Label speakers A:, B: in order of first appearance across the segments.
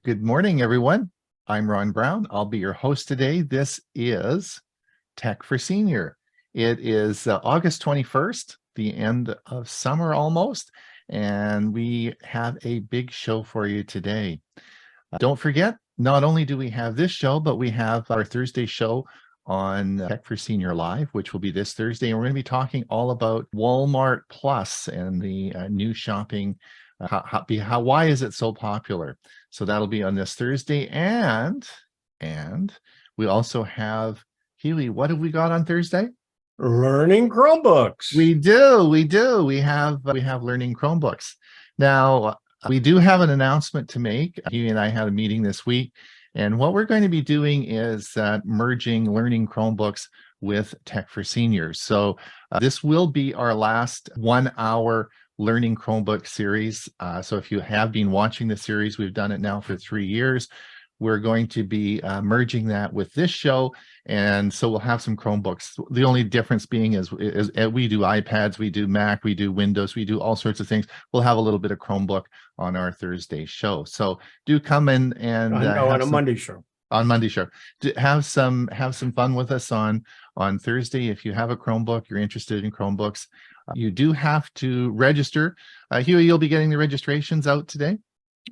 A: Good morning, everyone. I'm Ron Brown. I'll be your host today. This is Tech for Senior. It is August 21st, the end of summer almost, and we have a big show for you today. Don't forget, not only do we have this show, but we have our Thursday show on Tech for Senior Live, which will be this Thursday. And we're going to be talking all about Walmart Plus and the new shopping. Why is it so popular? So that'll be on this Thursday. And we also have, Hewie, what have we got on Thursday?
B: Learning Chromebooks.
A: We do. We have learning Chromebooks. Now, we do have an announcement to make. Hewie and I had a meeting this week, and what we're going to be doing is merging learning Chromebooks with Tech for Seniors. So this will be our last 1 hour learning Chromebook series. So if you have been watching the series, we've done it now for 3 years. We're going to be merging that with this show, and so we'll have some Chromebooks. The only difference being is we do iPads, we do Mac, we do Windows, we do all sorts of things. We'll have a little bit of Chromebook on our Thursday show. So do come in and
B: on a Monday show.
A: On Monday show, have some fun with us on Thursday. If you have a Chromebook, you're interested in Chromebooks, you do have to register. Hewie, you'll be getting the registrations out today.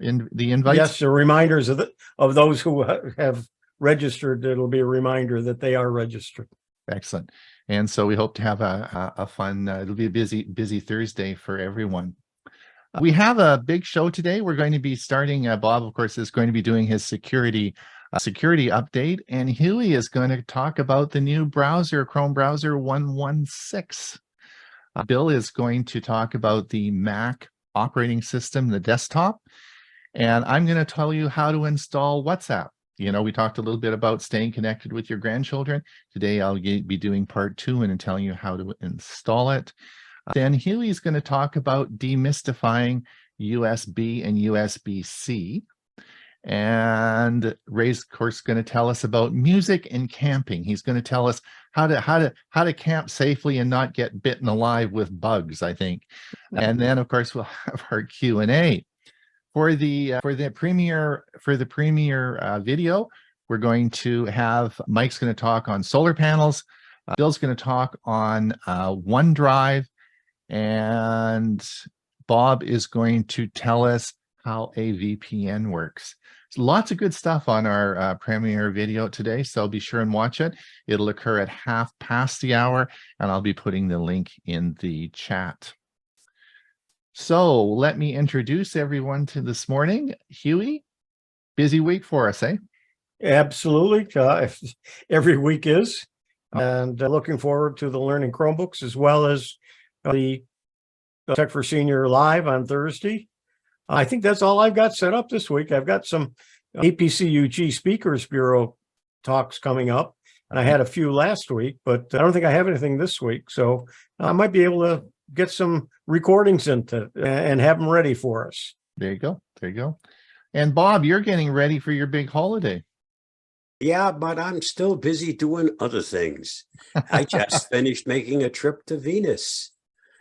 A: In the invites?
B: Yes, the reminders of those who have registered. It'll be a reminder that they are registered.
A: Excellent. And so we hope to have a fun, it'll be a busy Thursday for everyone. We have a big show today. We're going to be starting, Bob, of course, is going to be doing his security update, and Hewie is going to talk about the new browser, Chrome browser 116. Bill is going to talk about the Mac operating system, the desktop. And I'm going to tell you how to install WhatsApp. You know, we talked a little bit about staying connected with your grandchildren. Today, I'll be doing part 2 and telling you how to install it. Then Hewie is going to talk about demystifying USB and USB-C. And Ray's, of course, going to tell us about music and camping. He's going to tell us how to camp safely and not get bitten alive with bugs, I think. And then, of course, we'll have our Q&A. For the premiere video, we're going to have Mike's going to talk on solar panels, Bill's going to talk on OneDrive, and Bob is going to tell us how a VPN works. So lots of good stuff on our premiere video today, so be sure and watch it. It'll occur at 1/2 the hour, and I'll be putting the link in the chat. So let me introduce everyone to this morning. Hewie, busy week for us, eh?
B: Absolutely. Every week is. And looking forward to the Learning Chromebooks, as well as the Tech for Senior Live on Thursday. I think that's all I've got set up this week. I've got some APCUG Speakers Bureau talks coming up, and I had a few last week, but I don't think I have anything this week. So I might be able to get some recordings into and have them ready for us.
A: There you go. There you go. And Bob, you're getting ready for your big holiday.
C: Yeah, but I'm still busy doing other things. I just finished making a trip to Venus.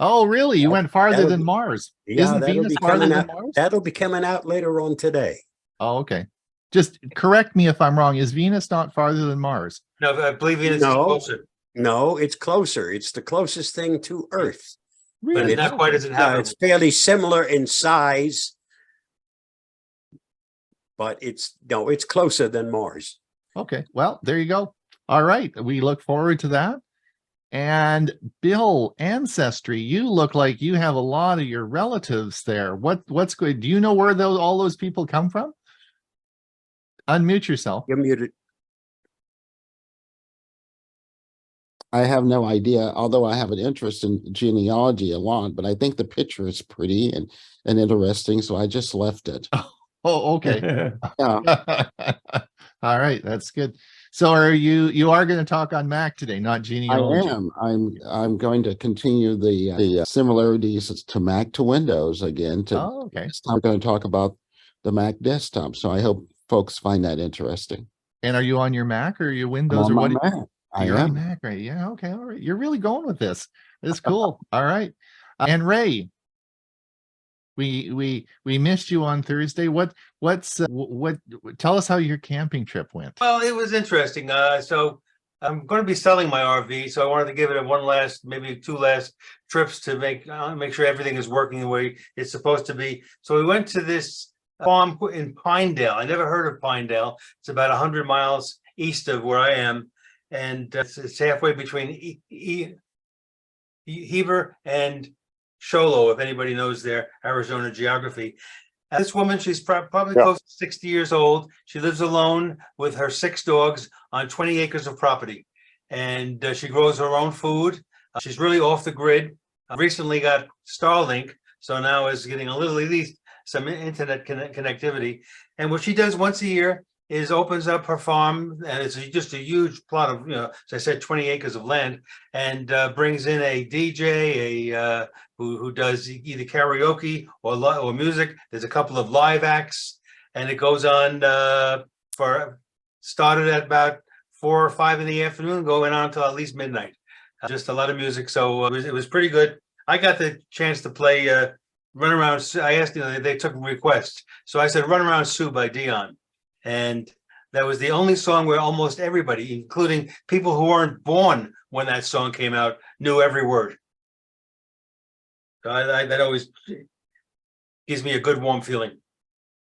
A: Oh, really? You went farther than Mars?
C: Yeah,
A: Isn't Venus farther than Mars?
C: That'll be coming out later on today.
A: Oh, okay. Just correct me if I'm wrong. Is Venus not farther than Mars?
D: No, I believe Venus is closer.
C: No, it's closer. It's the closest thing to Earth.
A: Really?
D: But it's not quite as inhabitable.
C: It's fairly similar in size, but it's closer than Mars.
A: Okay, well, there you go. All right, we look forward to that. And Bill, Ancestry, you look like you have a lot of your relatives there. What's good? Do you know where all those people come from? Unmute yourself.
C: You're muted.
E: I have no idea, although I have an interest in genealogy a lot, but I think the picture is pretty and interesting, so I just left it.
A: Oh, okay.
E: Yeah.
A: All right, that's good. So you are going to talk on Mac today, not genealogy?
E: I am. I'm going to continue the similarities to Mac to Windows again.
A: Okay.
E: I'm going to talk about the Mac desktop, so I hope folks find that interesting.
A: And are you on your Mac or your Windows?
E: I'm
A: or
E: on
A: what?
E: Mac.
A: You're on Mac, right? Yeah, okay, all right. You're really going with this. It's cool. All right. And Ray, we missed you on Thursday. What tell us how your camping trip went.
D: Well, it was interesting. So I'm going to be selling my RV, so I wanted to give it one last, maybe two last trips to make sure everything is working the way it's supposed to be. So we went to this farm in Pinedale. I never heard of Pinedale. It's about 100 miles east of where I am, and it's halfway between Heber and Show Low, if anybody knows their Arizona geography. This woman, she's probably close to 60 years old. She lives alone with her 6 dogs on 20 acres of property. And she grows her own food. She's really off the grid. Recently got Starlink, so now is getting at least some internet connectivity. And what she does once a year is opens up her farm, and it's just a huge plot of, as I said, 20 acres of land, and brings in a DJ, who does either karaoke or music. There's a couple of live acts, and it goes on started at about 4 or 5 in the afternoon, going on until at least midnight. Just a lot of music, so it was pretty good. I got the chance to play Run Around. I asked, they took requests, so I said Run Around Sue by Dion. And that was the only song where almost everybody, including people who weren't born when that song came out, knew every word. So that always gives me a good, warm feeling.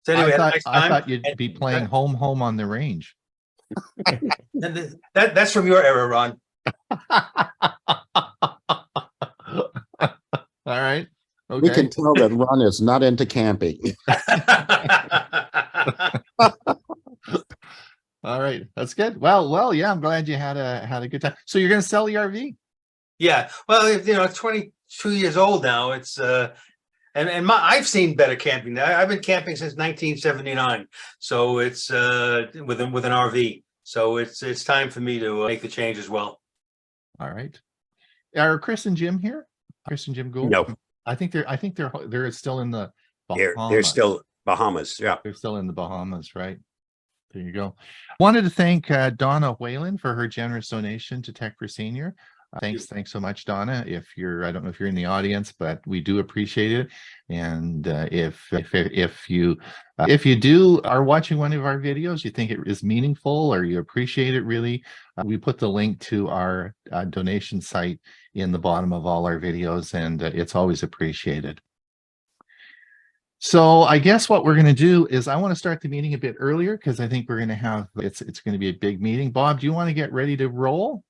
D: So anyway,
A: I thought you'd be playing Home on the Range.
D: That's from your era, Ron.
A: All right. Okay.
E: We can tell that Ron is not into camping.
A: All right, that's good. Well, yeah, I'm glad you had a good time. So you're going to sell the RV?
D: Yeah. Well, 22 years old now. It's and I've seen better camping. I've been camping since 1979. So it's with an RV. So it's time for me to make the change as well.
A: All right. Are Chris and Jim here? Chris and Jim Gould?
C: No.
A: I think they're still in the Bahamas.
C: They're still Bahamas. Yeah.
A: They're still in the Bahamas, right? There you go. Wanted to thank Donna Whalen for her generous donation to Tech for Senior. Thanks so much, Donna. I don't know if you're in the audience, but we do appreciate it. And if you are watching one of our videos, you think it is meaningful or you appreciate it really, we put the link to our donation site in the bottom of all our videos, and it's always appreciated. So I guess what we're going to do is I want to start the meeting a bit earlier because I think we're going to have it's going to be a big meeting. Bob, do you want to get ready to roll?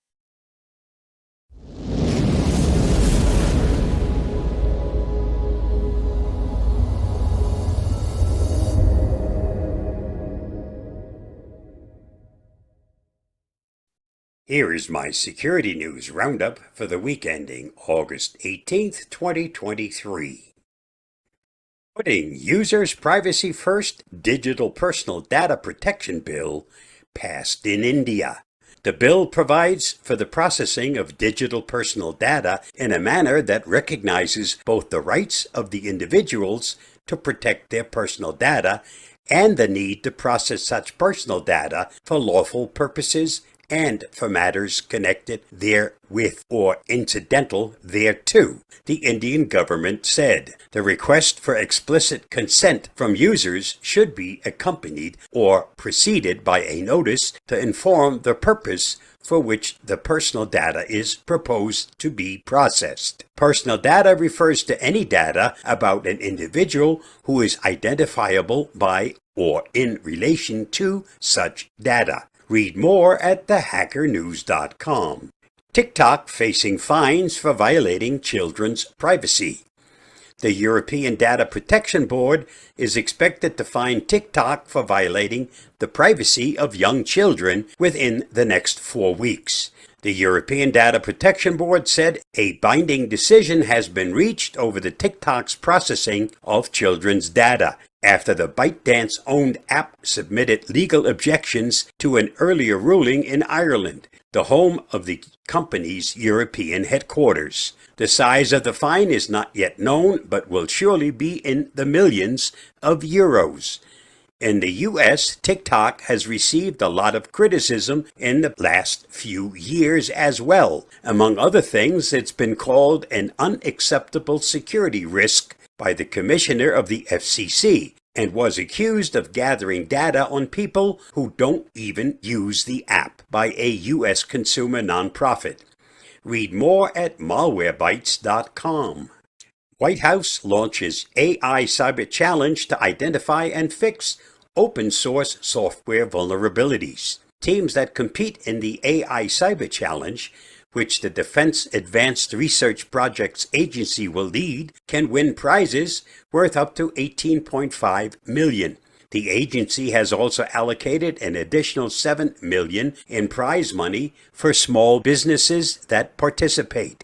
C: Here is my security news roundup for the week ending August 18th, 2023. Putting users' privacy first, Digital Personal Data Protection Bill passed in India. The bill provides for the processing of digital personal data in a manner that recognizes both the rights of the individuals to protect their personal data and the need to process such personal data for lawful purposes and for matters connected therewith or incidental thereto, the Indian government said. The request for explicit consent from users should be accompanied or preceded by a notice to inform the purpose for which the personal data is proposed to be processed. Personal data refers to any data about an individual who is identifiable by or in relation to such data. Read more at thehackernews.com. TikTok facing fines for violating children's privacy. The European Data Protection Board is expected to fine TikTok for violating the privacy of young children within the next 4 weeks. The European Data Protection Board said a binding decision has been reached over the TikTok's processing of children's data, after the ByteDance-owned app submitted legal objections to an earlier ruling in Ireland, the home of the company's European headquarters. The size of the fine is not yet known, but will surely be in the millions of euros. In the US, TikTok has received a lot of criticism in the last few years as well. Among other things, it's been called an unacceptable security risk by the commissioner of the FCC and was accused of gathering data on people who don't even use the app by a U.S. consumer nonprofit. Read more at malwarebytes.com. White House launches AI Cyber Challenge to identify and fix open source software vulnerabilities. Teams that compete in the AI Cyber Challenge, which the Defense Advanced Research Projects Agency will lead, can win prizes worth up to $18.5 million. The agency has also allocated an additional $7 million in prize money for small businesses that participate.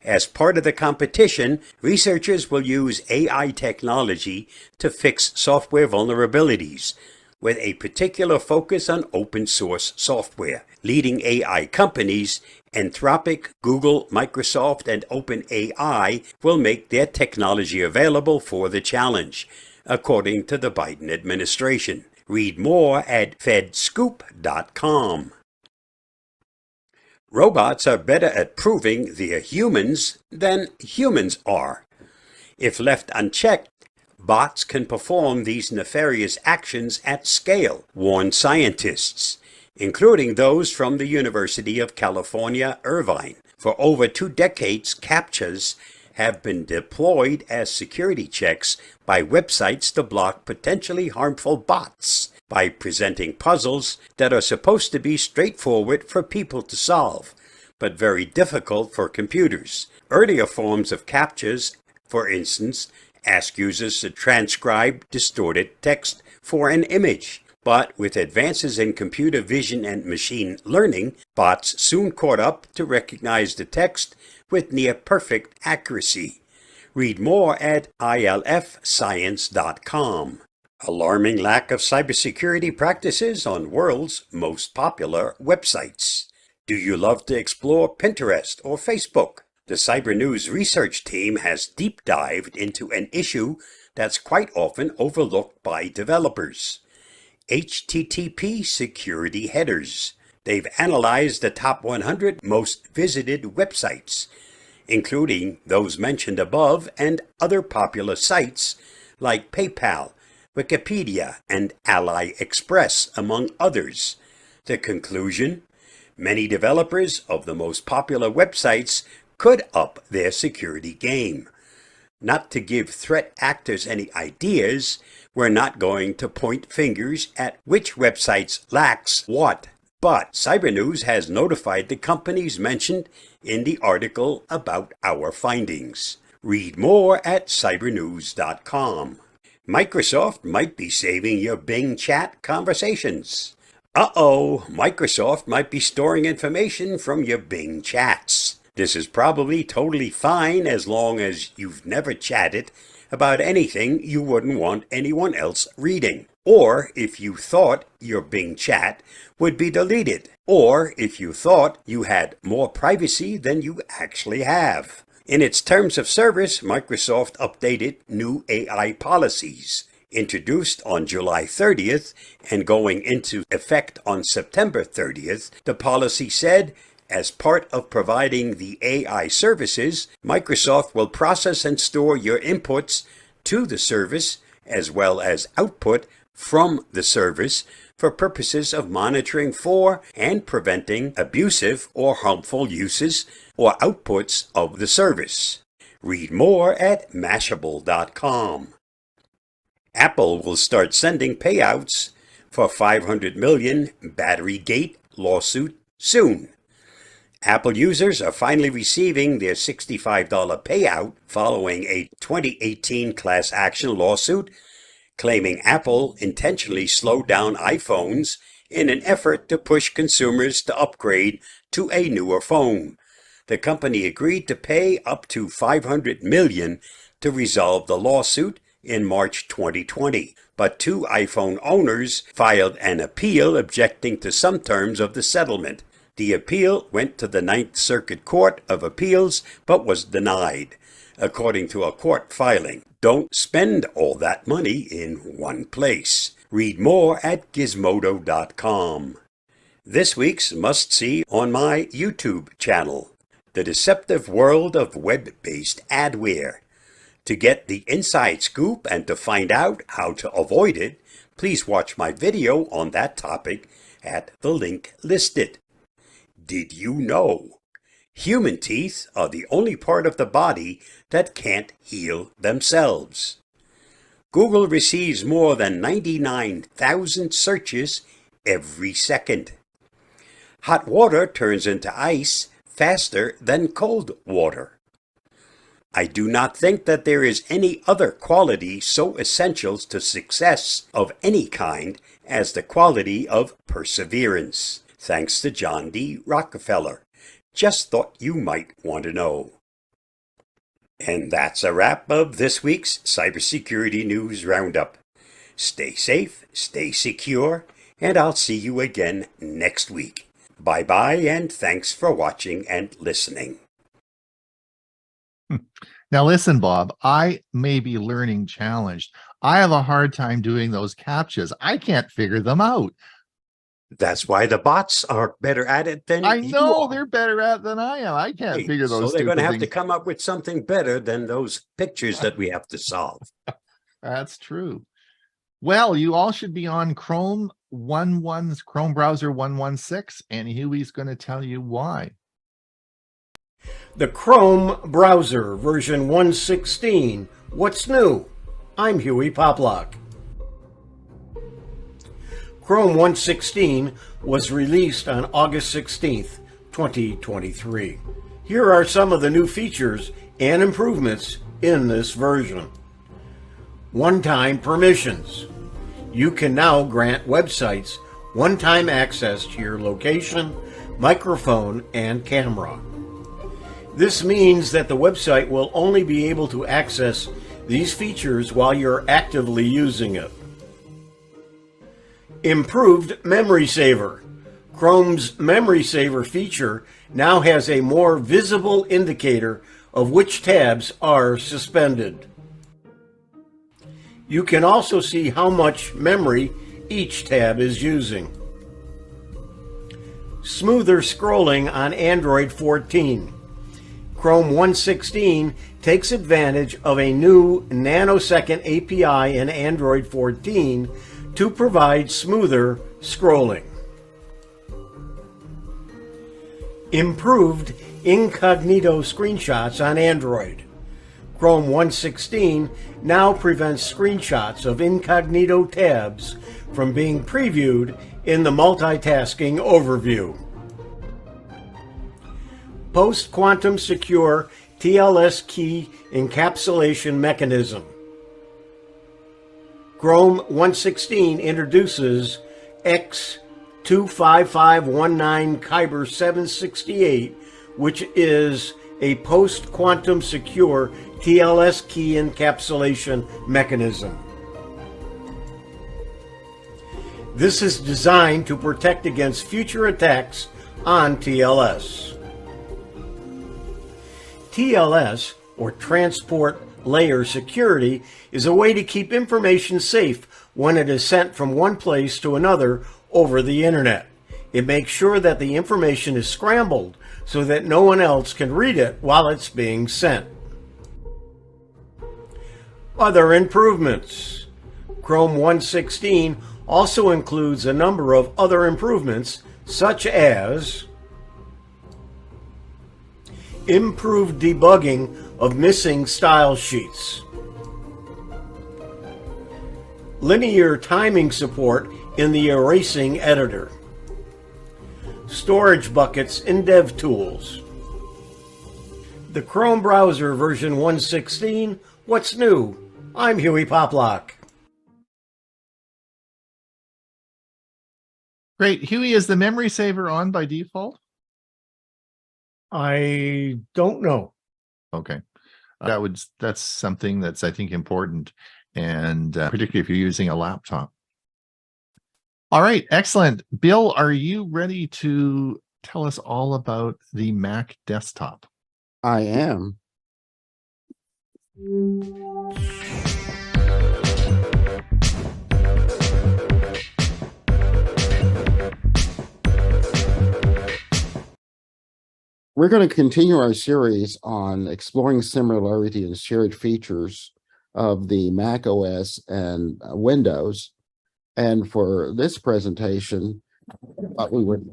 C: As part of the competition, researchers will use AI technology to fix software vulnerabilities, with a particular focus on open source software. Leading AI companies, Anthropic, Google, Microsoft, and OpenAI, will make their technology available for the challenge, according to the Biden administration. Read more at fedscoop.com. Robots are better at proving they're humans than humans are. If left unchecked, bots can perform these nefarious actions at scale, warn scientists, including those from the University of California, Irvine. For over 2 decades, CAPTCHAs have been deployed as security checks by websites to block potentially harmful bots by presenting puzzles that are supposed to be straightforward for people to solve, but very difficult for computers. Earlier forms of CAPTCHAs, for instance, ask users to transcribe distorted text for an image. But with advances in computer vision and machine learning, bots soon caught up to recognize the text with near-perfect accuracy. Read more at ilfscience.com. Alarming lack of cybersecurity practices on world's most popular websites. Do you love to explore Pinterest or Facebook? The Cyber News research team has deep dived into an issue that's quite often overlooked by developers: HTTP security headers. They've analyzed the top 100 most visited websites, including those mentioned above and other popular sites like PayPal, Wikipedia, and AliExpress, among others. The conclusion? Many developers of the most popular websites could up their security game. Not to give threat actors any ideas, we're not going to point fingers at which websites lacks what, but Cyber News has notified the companies mentioned in the article about our findings. Read more at cybernews.com. Microsoft might be saving your Bing chat conversations. Microsoft might be storing information from your Bing chats. This is probably totally fine as long as you've never chatted about anything you wouldn't want anyone else reading, or if you thought your Bing chat would be deleted, or if you thought you had more privacy than you actually have. In its terms of service, Microsoft updated new AI policies. Introduced on July 30th and going into effect on September 30th, the policy said, as part of providing the AI services, Microsoft will process and store your inputs to the service as well as output from the service for purposes of monitoring for and preventing abusive or harmful uses or outputs of the service. Read more at Mashable.com. Apple will start sending payouts for $500 million Batterygate lawsuit soon. Apple users are finally receiving their $65 payout following a 2018 class action lawsuit claiming Apple intentionally slowed down iPhones in an effort to push consumers to upgrade to a newer phone. The company agreed to pay up to $500 million to resolve the lawsuit in March 2020, but 2 iPhone owners filed an appeal objecting to some terms of the settlement. The appeal went to the Ninth Circuit Court of Appeals but was denied, according to a court filing. Don't spend all that money in one place. Read more at gizmodo.com. This week's must-see on my YouTube channel: The Deceptive World of Web-Based Adware. To get the inside scoop and to find out how to avoid it, please watch my video on that topic at the link listed. Did you know? Human teeth are the only part of the body that can't heal themselves. Google receives more than 99,000 searches every second. Hot water turns into ice faster than cold water. I do not think that there is any other quality so essential to success of any kind as the quality of perseverance. Thanks to John D. Rockefeller. Just thought you might want to know. And that's a wrap of this week's Cybersecurity News Roundup. Stay safe, stay secure, and I'll see you again next week. Bye-bye, and thanks for watching and listening.
A: Now listen, Bob, I may be learning challenged. I have a hard time doing those CAPTCHAs. I can't figure them out.
C: That's why the bots are better at it than
A: I
C: you
A: know
C: are.
A: they're better at it than I am. I can't
C: Hey,
A: figure those
C: so they're going to have
A: things.
C: to come up with something better than those pictures that we have to solve.
A: That's true. Well, you all should be on Chrome browser 116, and Hewie's going to tell you why.
B: The Chrome browser version 116. What's new? I'm Hewie Poplock. Chrome 116 was released on August 16th, 2023. Here are some of the new features and improvements in this version. One-time permissions. You can now grant websites one-time access to your location, microphone, and camera. This means that the website will only be able to access these features while you're actively using it. Improved memory saver. Chrome's memory saver feature now has a more visible indicator of which tabs are suspended. You can also see how much memory each tab is using. Smoother scrolling on Android 14. Chrome 116 takes advantage of a new nanosecond API in Android 14 to provide smoother scrolling. Improved incognito screenshots on Android. Chrome 116 now prevents screenshots of incognito tabs from being previewed in the multitasking overview. Post-quantum secure TLS key encapsulation mechanism. Chrome 116 introduces X25519 Kyber 768, which is a post-quantum secure TLS key encapsulation mechanism. This is designed to protect against future attacks on TLS. TLS, or Transport Layer Security, is a way to keep information safe when it is sent from one place to another over the internet. It makes sure that the information is scrambled so that no one else can read it while it's being sent. Other improvements. Chrome 116 also includes a number of other improvements, such as improved debugging of missing style sheets, linear timing support in the erasing editor, storage buckets in DevTools. The Chrome browser version 116, what's new? I'm Hewie Poplock.
A: Great. Huey, is the memory saver on by default?
B: I don't know.
A: Okay. That's something that's, I think, important, and particularly if you're using a laptop. All right, excellent. Bill, are you ready to tell us all about the Mac desktop?
E: I am. We're going to continue our series on exploring similarity and shared features of the Mac OS and Windows. And for this presentation, we would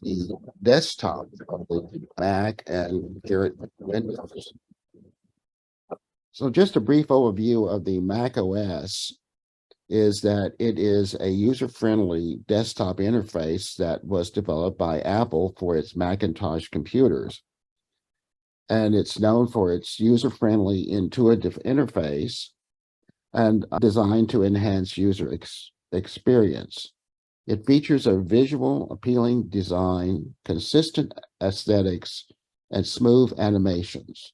E: the desktop of the Mac and here at Windows. So just a brief overview of the Mac OS is that it is a user-friendly desktop interface that was developed by Apple for its Macintosh computers. And it's known for its user-friendly, intuitive interface and designed to enhance user experience. It features a visual, appealing design, consistent aesthetics, and smooth animations.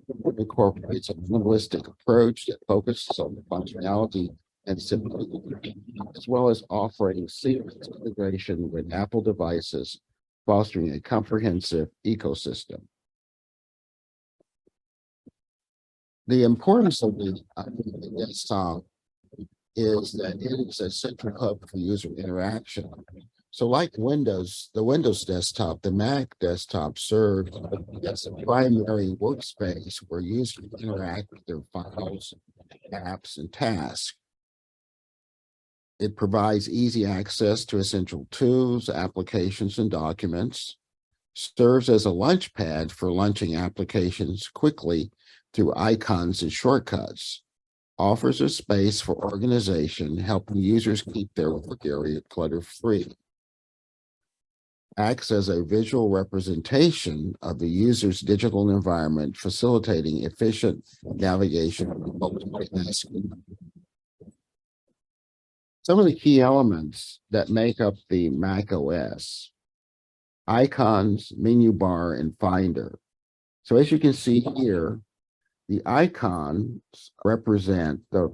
E: It incorporates a minimalistic approach that focuses on the functionality and simplicity, as well as offering seamless integration with Apple devices, fostering a comprehensive ecosystem. The importance of the desktop is that it is a central hub for user interaction. So like Windows, the Windows desktop, the Mac desktop serves as a primary workspace where users interact with their files, apps, and tasks. It provides easy access to essential tools, applications, and documents, serves as a launch pad for launching applications quickly through icons and shortcuts, offers a space for organization, helping users keep their work area clutter-free, acts as a visual representation of the user's digital environment, facilitating efficient navigation and multitasking. Some of the key elements that make up the Mac OS: icons, menu bar, and finder. So as you can see here, the icons represent the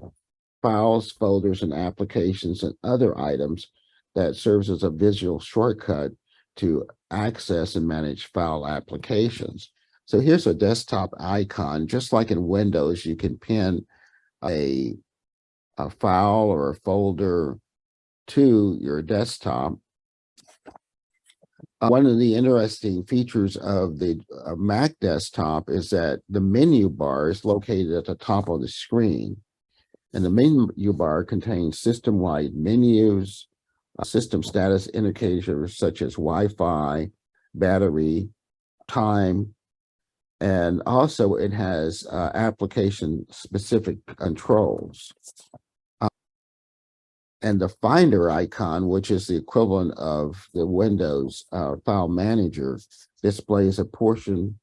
E: files, folders, and applications and other items that serves as a visual shortcut to access and manage file applications. So here's a desktop icon. Just like in Windows, you can pin a file or a folder to your desktop. One of the interesting features of the Mac desktop is that the menu bar is located at the top of the screen. And the menu bar contains system-wide menus, system status indicators such as Wi-Fi, battery, time, and also it has application-specific controls. And the Finder icon, which is the equivalent of the Windows file manager, displays a portion,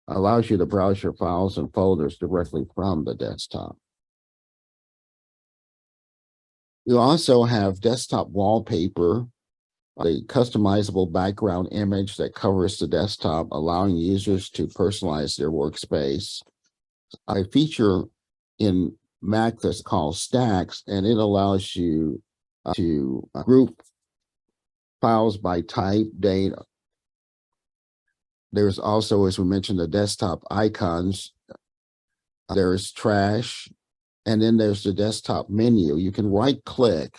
E: allows you to browse your files and folders directly from the desktop. You also have desktop wallpaper, a customizable background image that covers the desktop, allowing users to personalize their workspace. A feature in Mac that's called Stacks, and it allows you to group files by type, date. There's also, as we mentioned, the desktop icons. There's trash, and then there's the desktop menu. You can right-click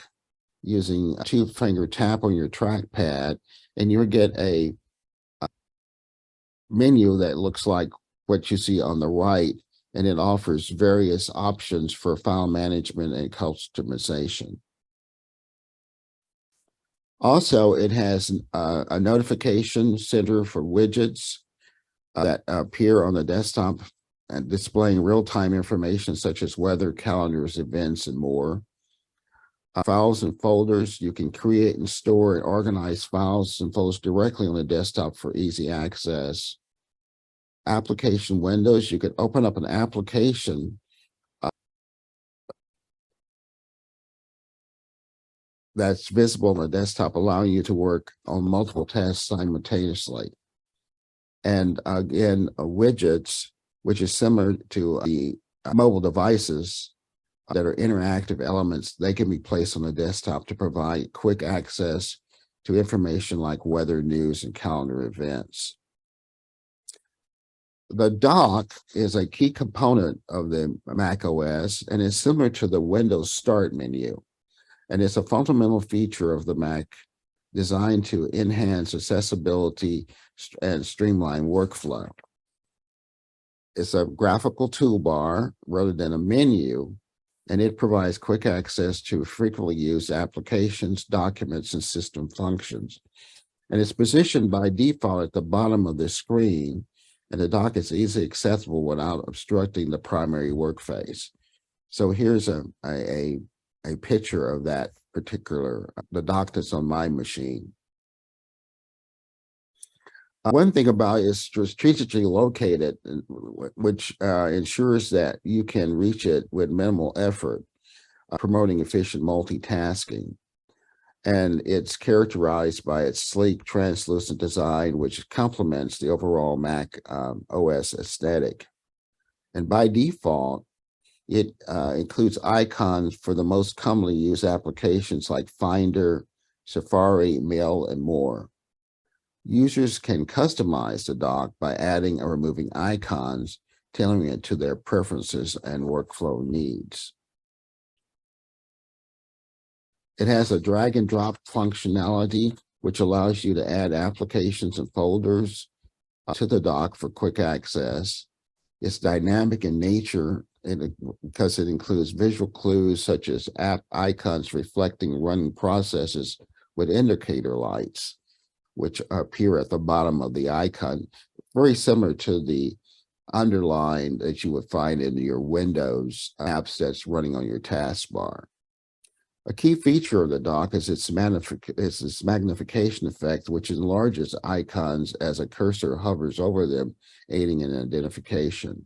E: using a two-finger tap on your trackpad, and you'll get a menu that looks like what you see on the right, and it offers various options for file management and customization. Also, it has a notification center for widgets that appear on the desktop and displaying real-time information such as weather, calendars, events, and more. Files and folders, you can create and store and organize files and folders directly on the desktop for easy access. Application windows, you could open up an application that's visible on the desktop, allowing you to work on multiple tasks simultaneously. And again, widgets, which is similar to the mobile devices that are interactive elements, they can be placed on the desktop to provide quick access to information like weather, news, and calendar events. The dock is a key component of the Mac OS and is similar to the Windows Start menu. And it's a fundamental feature of the Mac designed to enhance accessibility and streamline workflow. It's a graphical toolbar rather than a menu, and it provides quick access to frequently used applications, documents, and system functions. And it's positioned by default at the bottom of the screen, and the dock is easily accessible without obstructing the primary work phase. So here's a picture of that particular, the dock that's on my machine. One thing about it is strategically located, which ensures that you can reach it with minimal effort, promoting efficient multitasking. And it's characterized by its sleek, translucent design, which complements the overall Mac OS aesthetic. And by default, it includes icons for the most commonly used applications like Finder, Safari, Mail, and more. Users can customize the dock by adding or removing icons, tailoring it to their preferences and workflow needs. It has a drag and drop functionality, which allows you to add applications and folders to the dock for quick access. It's dynamic in nature because it includes visual clues such as app icons reflecting running processes with indicator lights, which appear at the bottom of the icon, very similar to the underline that you would find in your Windows apps that's running on your taskbar. A key feature of the dock is its magnification effect, which enlarges icons as a cursor hovers over them, aiding in identification.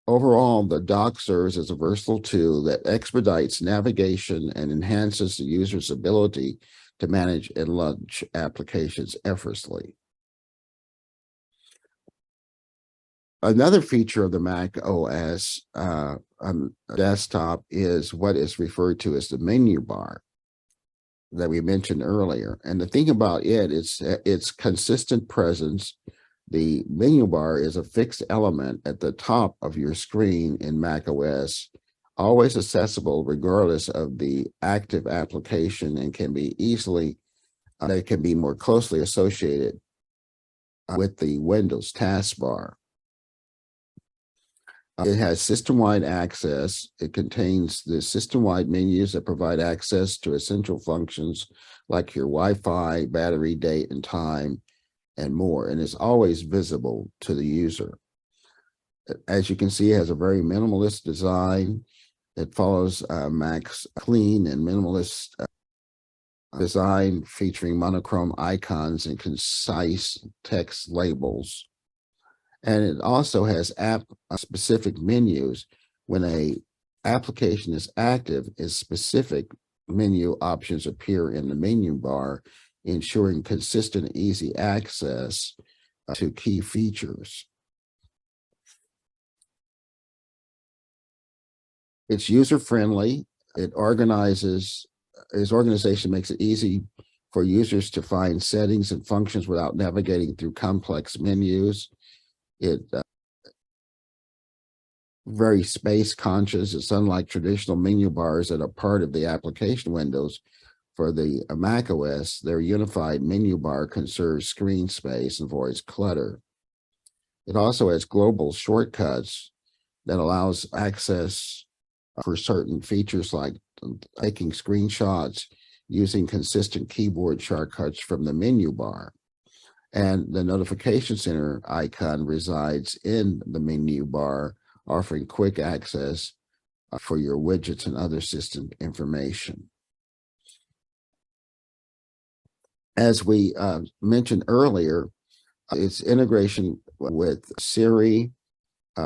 E: Overall, the dock serves as a versatile tool that expedites navigation and enhances the user's ability to manage and launch applications effortlessly. Another feature of the Mac OS desktop is what is referred to as the menu bar that we mentioned earlier. And the thing about it is its consistent presence. The menu bar is a fixed element at the top of your screen in Mac OS, always accessible regardless of the active application, and can be easily, it can be more closely associated with the Windows taskbar. It has system-wide access. It contains the system-wide menus that provide access to essential functions like your Wi-Fi, battery, date, and time, and more, and is always visible to the user. As you can see, it has a very minimalist design. It follows Mac's clean and minimalist design, featuring monochrome icons and concise text labels. And it also has app-specific menus. When an application is active, its specific menu options appear in the menu bar, ensuring consistent, easy access to key features. It's user-friendly. Its organization makes it easy for users to find settings and functions without navigating through complex menus. It very space conscious. It's unlike traditional menu bars that are part of the application windows. For the Mac OS, their unified menu bar conserves screen space and avoids clutter. It also has global shortcuts that allows access for certain features like taking screenshots using consistent keyboard shortcuts from the menu bar. And the notification center icon resides in the menu bar, offering quick access for your widgets and other system information. As we mentioned earlier, its integration with Siri,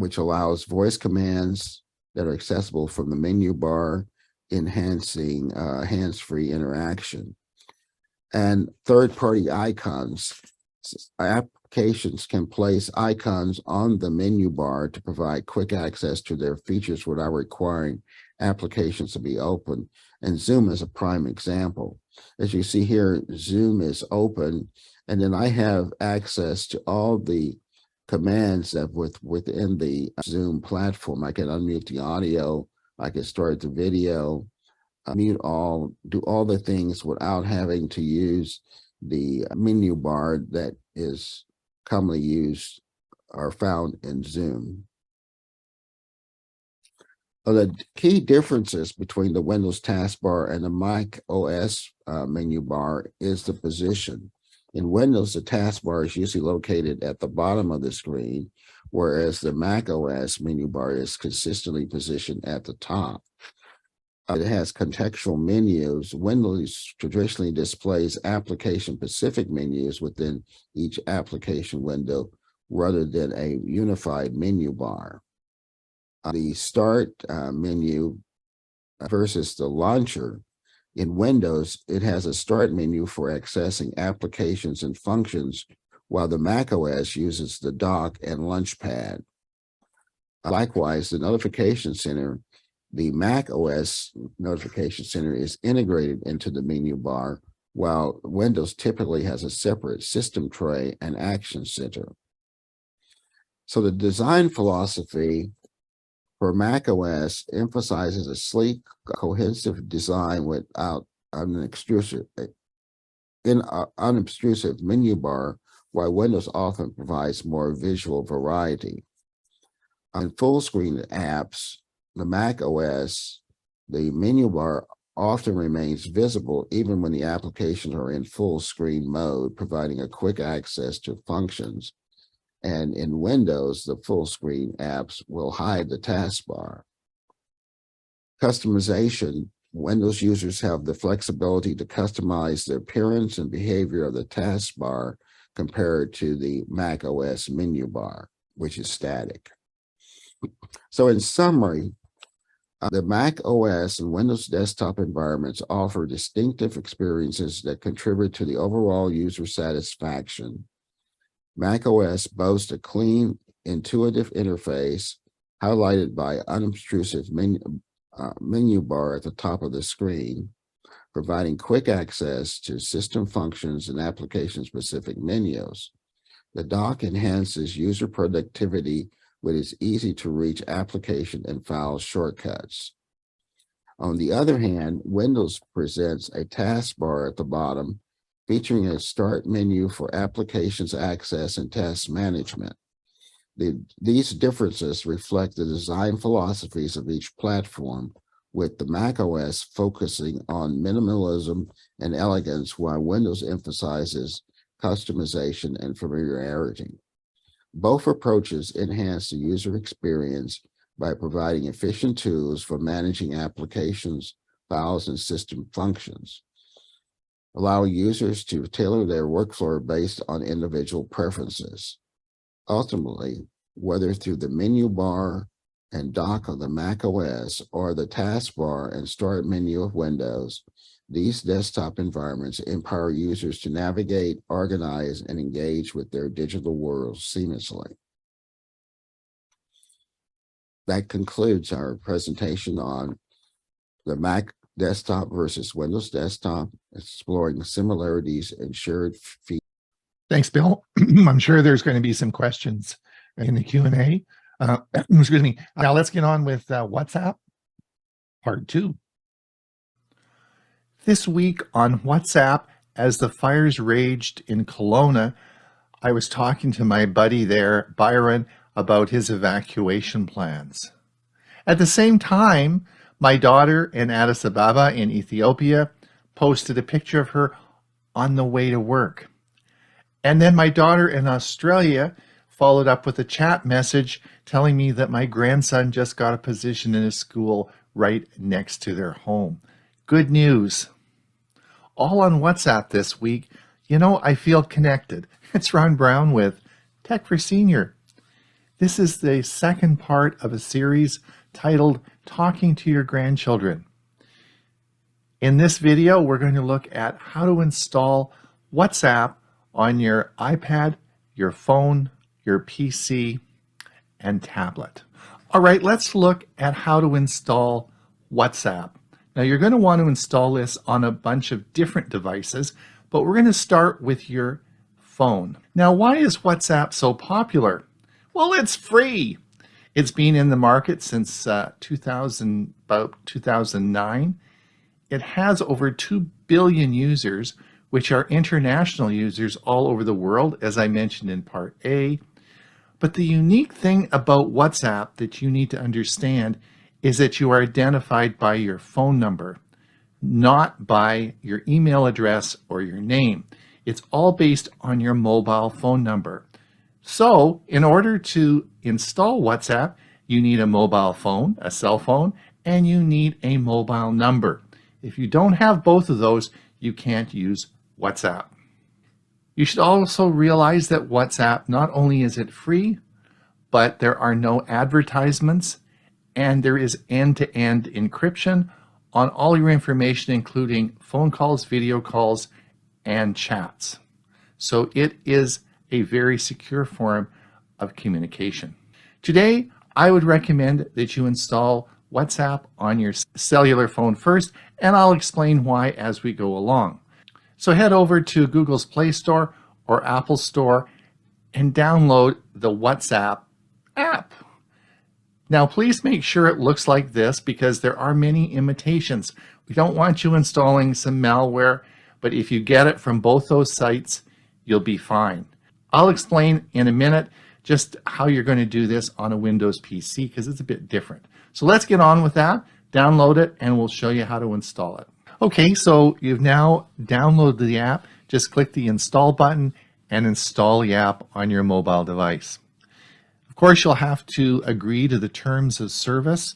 E: which allows voice commands that are accessible from the menu bar, enhancing hands-free interaction. And third-party icons. Applications can place icons on the menu bar to provide quick access to their features without requiring applications to be open. And Zoom is a prime example. As you see here, Zoom is open, and then I have access to all the commands that within the Zoom platform. I can unmute the audio, I can start the video, mute all, do all the things without having to use the menu bar that is commonly used or found in Zoom. The key differences between the Windows taskbar and the Mac OS menu bar is the position. In Windows, the taskbar is usually located at the bottom of the screen, whereas the Mac OS menu bar is consistently positioned at the top. It has contextual menus. Windows traditionally displays application-specific menus within each application window rather than a unified menu bar. The Start menu versus the Launcher. In Windows, it has a Start menu for accessing applications and functions, while the Mac OS uses the Dock and Launchpad. Likewise, the Notification Center, the Mac OS Notification Center is integrated into the menu bar, while Windows typically has a separate System Tray and Action Center. So the design philosophy for Mac OS emphasizes a sleek, cohesive design without unobtrusive menu bar, while Windows often provides more visual variety. On full screen apps, the Mac OS, the menu bar often remains visible even when the applications are in full screen mode, providing a quick access to functions. And in Windows, the full screen apps will hide the taskbar. Customization. Windows users have the flexibility to customize the appearance and behavior of the taskbar compared to the Mac OS menu bar, which is static. So in summary, the Mac OS and Windows desktop environments offer distinctive experiences that contribute to the overall user satisfaction. Mac OS boasts a clean, intuitive interface highlighted by unobtrusive menu bar at the top of the screen, providing quick access to system functions and application-specific menus. The dock enhances user productivity with its easy-to-reach application and file shortcuts. On the other hand, Windows presents a taskbar at the bottom, featuring a start menu for applications access and task management. These differences reflect the design philosophies of each platform, with the Mac OS focusing on minimalism and elegance, while Windows emphasizes customization and familiarity. Both approaches enhance the user experience by providing efficient tools for managing applications, files, and system functions, allowing users to tailor their workflow based on individual preferences. Ultimately, whether through the menu bar and dock of the Mac OS or the taskbar and start menu of Windows, these desktop environments empower users to navigate, organize, and engage with their digital worlds seamlessly. That concludes our presentation on the Mac desktop versus Windows desktop, exploring similarities and shared features.
A: Thanks, Bill. I'm sure there's going to be some questions in the Q&A. Excuse me. Now let's get on with WhatsApp, part 2. This week on WhatsApp, as the fires raged in Kelowna, I was talking to my buddy there, Byron, about his evacuation plans. At the same time, my daughter in Addis Ababa in Ethiopia posted a picture of her on the way to work. And then my daughter in Australia followed up with a chat message telling me that my grandson just got a position in a school right next to their home. Good news. All on WhatsApp this week. You know, I feel connected. It's Ron Brown with Tech for Senior. This is the second part of a series titled Talking to Your Grandchildren. In this video, we're going to look at how to install WhatsApp on your iPad, your phone, your PC, and tablet. All right, let's look at how to install WhatsApp. Now, you're going to want to install this on a bunch of different devices, but we're going to start with your phone. Now, why is WhatsApp so popular? Well, it's free. It's been in the market since about 2009, It has over 2 billion users, which are international users all over the world, as I mentioned in part A. But the unique thing about WhatsApp that you need to understand is that you are identified by your phone number, not by your email address or your name. It's all based on your mobile phone number. So in order to install WhatsApp, you need a mobile phone, a cell phone, and you need a mobile number. If you don't have both of those, you can't use WhatsApp. You should also realize that WhatsApp, not only is it free, but there are no advertisements, and there is end-to-end encryption on all your information, including phone calls, video calls, and chats. So it is a very secure form of communication. Today, I would recommend that you install WhatsApp on your cellular phone first, and I'll explain why as we go along. So head over to Google's Play Store or Apple Store and download the WhatsApp app. Now, please make sure it looks like this because there are many imitations. We don't want you installing some malware, but if you get it from both those sites, you'll be fine. I'll explain in a minute just how you're going to do this on a Windows PC because it's a bit different. So let's get on with that, download it, and we'll show you how to install it. Okay, so you've now downloaded the app. Just click the install button and install the app on your mobile device. Of course, you'll have to agree to the terms of service,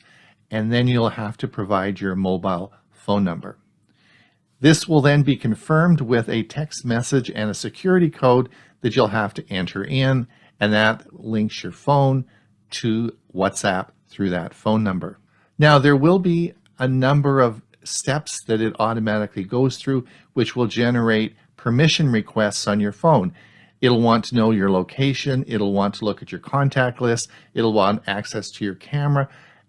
A: and then you'll have to provide your mobile phone number. This will then be confirmed with a text message and a security code that you'll have to enter in, and that links your phone to WhatsApp through that phone number. Now, there will be a number of steps that it automatically goes through, which will generate permission requests on your phone. It'll want to know your location, it'll want to look at your contact list, it'll want access to your camera,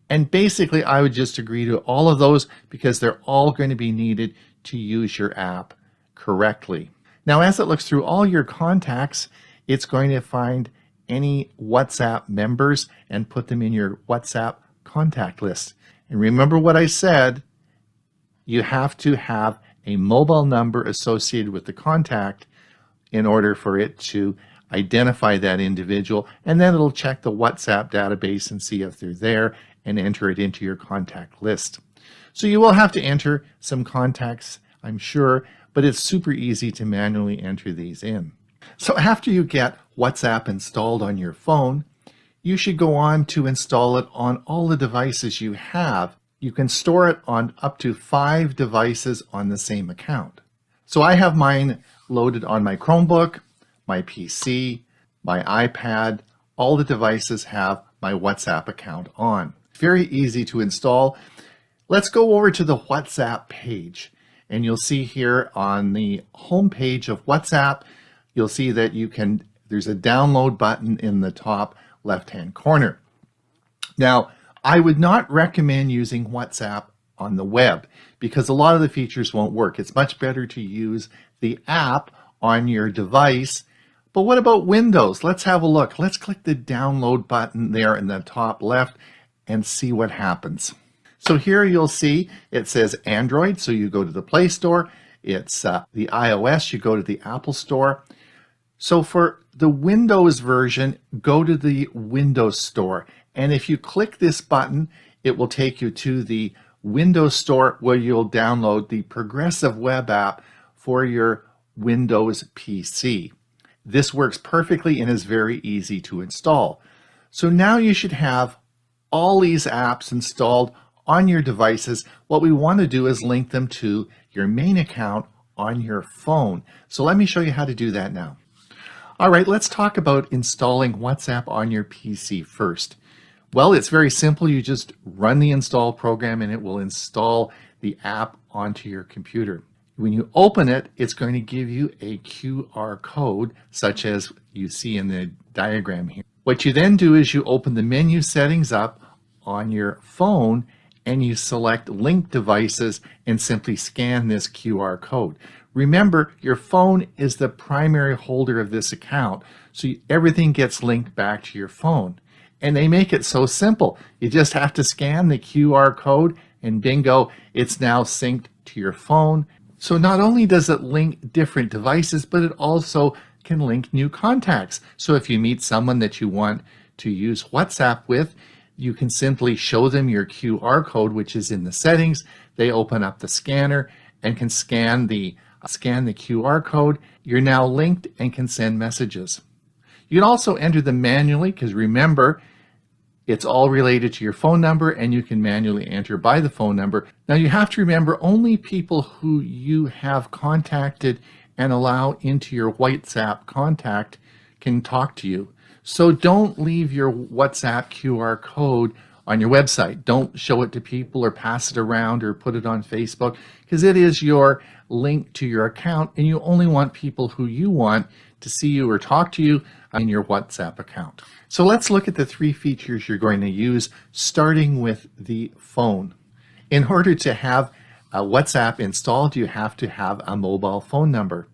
A: and basically I would just agree to all of those because they're all going to be needed to use your app correctly. Now, as it looks through all your contacts, it's going to find any WhatsApp members and put them in your WhatsApp contact list. And remember what I said, you have to have a mobile number associated with the contact in order for it to identify that individual, and then it'll check the WhatsApp database and see if they're there and enter it into your contact list. So you will have to enter some contacts, I'm sure, but it's super easy to manually enter these in. So after you get WhatsApp installed on your phone, you should go on to install it on all the devices you have. You can store it on up to 5 devices on the same account. So I have mine loaded on my Chromebook, my PC, my iPad. All the devices have my WhatsApp account on. Very easy to install. Let's go over to the WhatsApp page, and you'll see here on the home page of WhatsApp, you'll see that there's a download button in the top left-hand corner. Now, I would not recommend using WhatsApp on the web because a lot of the features won't work. It's much better to use the app on your device. But what about Windows? Let's have a look. Let's click the download button there in the top left and see what happens. So here you'll see it says Android, so you go to the Play Store. It's the iOS, you go to the Apple Store. So for the Windows version, go to the Windows Store. And if you click this button, it will take you to the Windows Store where you'll download the Progressive Web app for your Windows PC. This works perfectly and is very easy to install. So now you should have all these apps installed on your devices. What we want to do is link them to your main account on your phone. So let me show you how to do that now. All right, let's talk about installing WhatsApp on your PC first. Well, it's very simple. You just run the install program and it will install the app onto your computer. When you open it, it's going to give you a QR code, such as you see in the diagram here. What you then do is you open the menu settings up on your phone and you select linked devices and simply scan this QR code. Remember, your phone is the primary holder of this account, so everything gets linked back to your phone. And they make it so simple. You just have to scan the QR code and bingo, it's now synced to your phone. So not only does it link different devices, but it also can link new contacts. So if you meet someone that you want to use WhatsApp with, you can simply show them your QR code, which is in the settings. They open up the scanner and can scan the QR code. You're now linked and can send messages. You can also enter them manually, because remember, it's all related to your phone number, and you can manually enter by the phone number. Now you have to remember, only people who you have contacted and allow into your WhatsApp contact can talk to you. So don't leave your WhatsApp QR code on your website. Don't show it to people or pass it around or put it on Facebook, because it is your link to your account, and you only want people who you want to see you or talk to you in your WhatsApp account. So let's look at the 3 features you're going to use, starting with the phone. In order to have WhatsApp installed, you have to have a mobile phone number.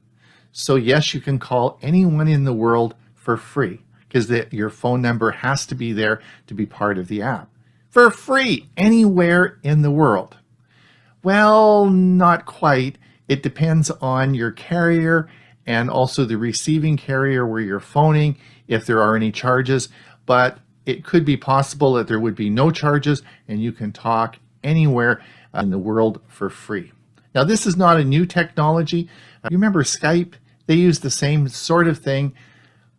A: So yes, you can call anyone in the world for free, because your phone number has to be there to be part of the app. For free, anywhere in the world. Well, not quite. It depends on your carrier and also the receiving carrier where you're phoning, if there are any charges. But it could be possible that there would be no charges and you can talk anywhere in the world for free. Now, this is not a new technology. You remember Skype? They use the same sort of thing.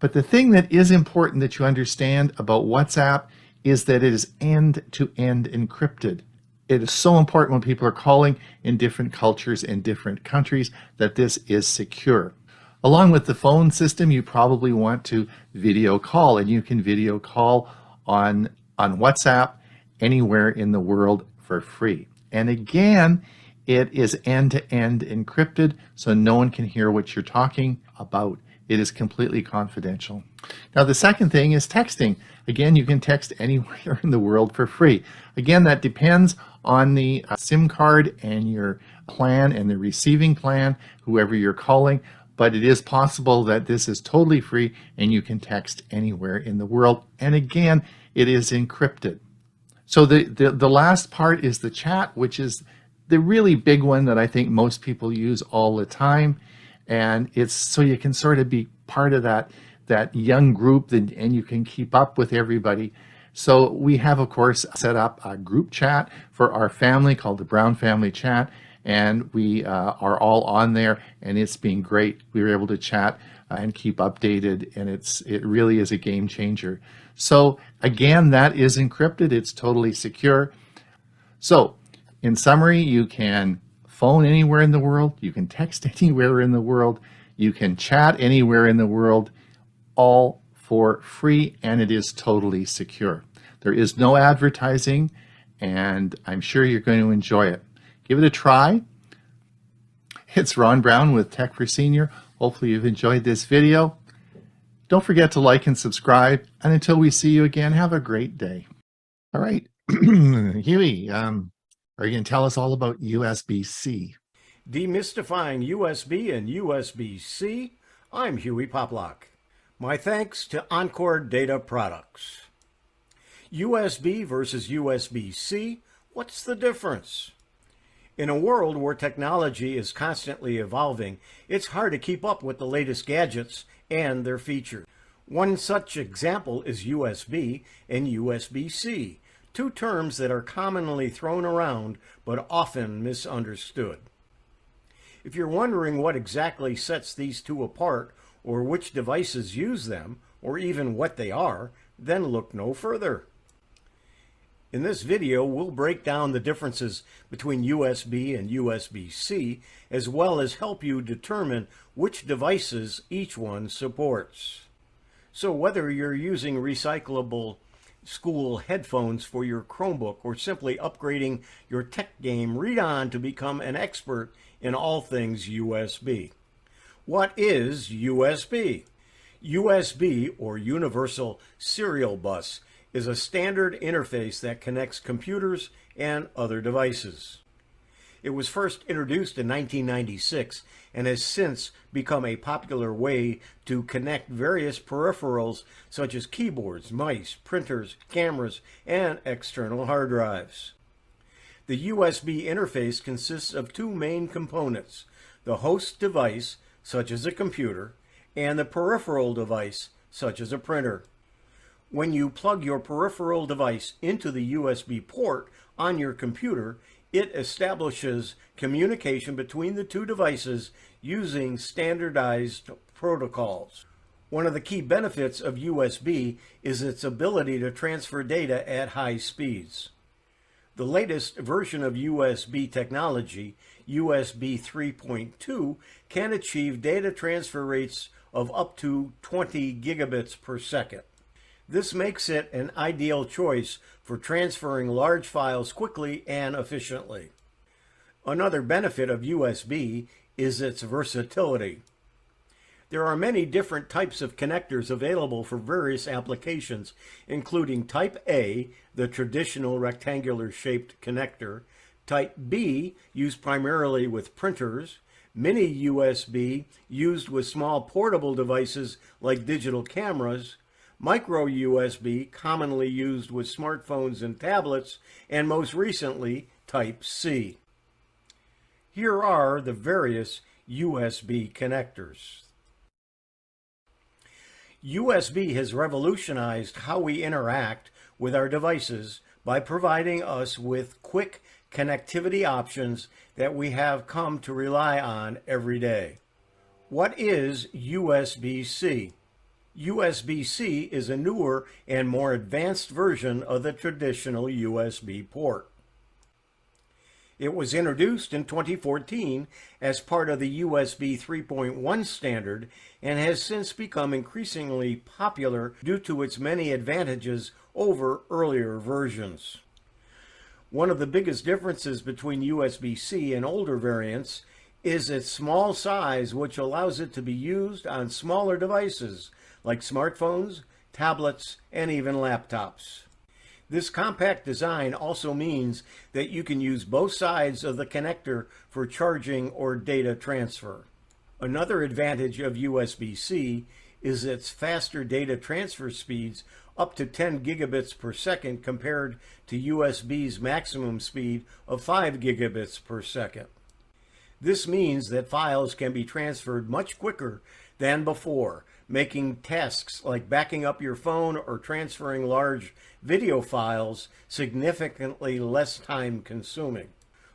A: But the thing that is important that you understand about WhatsApp is that it is end-to-end encrypted. It is so important when people are calling in different cultures in different countries that this is secure. Along with the phone system, you probably want to video call, and you can video call on WhatsApp anywhere in the world for free. And again, it is end-to-end encrypted, so no one can hear what you're talking about. It is completely confidential. Now, the second thing is texting. Again, you can text anywhere in the world for free. Again, that depends on the SIM card and your plan and the receiving plan, whoever you're calling. But it is possible that this is totally free and you can text anywhere in the world. And again, it is encrypted. So the last part is the chat, which is the really big one that I think most people use all the time. And it's so you can sort of be part of that young group, and you can keep up with everybody. So we have, of course, set up a group chat for our family called the Brown Family Chat, and we are all on there, and it's been great. We were able to chat and keep updated, and it really is a game changer. So again, that is encrypted. It's totally secure. So in summary, you can phone anywhere in the world, you can text anywhere in the world, you can chat anywhere in the world, all for free, and it is totally secure. There is no advertising, and I'm sure you're going to enjoy it. Give it a try. It's Ron Brown with Tech for Senior. Hopefully you've enjoyed this video. Don't forget to like and subscribe, and until we see you again, have a great day. All right, Hewie, are you going to tell us all about USB-C?
B: Demystifying USB and USB-C, I'm Hewie Poplock. My thanks to Encore Data Products. USB versus USB-C, what's the difference? In a world where technology is constantly evolving, it's hard to keep up with the latest gadgets and their features. One such example is USB and USB-C, two terms that are commonly thrown around but often misunderstood. If you're wondering what exactly sets these two apart, or which devices use them, or even what they are, then look no further. In this video, we'll break down the differences between USB and USB-C, as well as help you determine which devices each one supports. So whether you're using recyclable school headphones for your Chromebook or simply upgrading your tech game, read on to become an expert in all things USB. What is USB? USB, or Universal Serial Bus, is a standard interface that connects computers and other devices. It was first introduced in 1996 and has since become a popular way to connect various peripherals such as keyboards, mice, printers, cameras, and external hard drives. The USB interface consists of two main components, the host device, such as a computer, and the peripheral device, such as a printer. When you plug your peripheral device into the USB port on your computer, it establishes communication between the two devices using standardized protocols. One of the key benefits of USB is its ability to transfer data at high speeds. The latest version of USB technology, USB 3.2, can achieve data transfer rates of up to 20 gigabits per second. This makes it an ideal choice for transferring large files quickly and efficiently. Another benefit of USB is its versatility. There are many different types of connectors available for various applications, including Type A, the traditional rectangular shaped connector, Type B, used primarily with printers, Mini USB, used with small portable devices like digital cameras, Micro USB, commonly used with smartphones and tablets, and most recently, Type C. Here are the various USB connectors. USB has revolutionized how we interact with our devices by providing us with quick connectivity options that we have come to rely on every day. What is USB-C? USB-C is a newer and more advanced version of the traditional USB port. It was introduced in 2014 as part of the USB 3.1 standard and has since become increasingly popular due to its many advantages over earlier versions. One of the biggest differences between USB-C and older variants is its small size, which allows it to be used on smaller devices like smartphones, tablets, and even laptops. This compact design also means that you can use both sides of the connector for charging or data transfer. Another advantage of USB-C is its faster data transfer speeds, up to 10 gigabits per second compared to USB's maximum speed of 5 gigabits per second. This means that files can be transferred much quicker than before, making tasks like backing up your phone or transferring large video files significantly less time-consuming.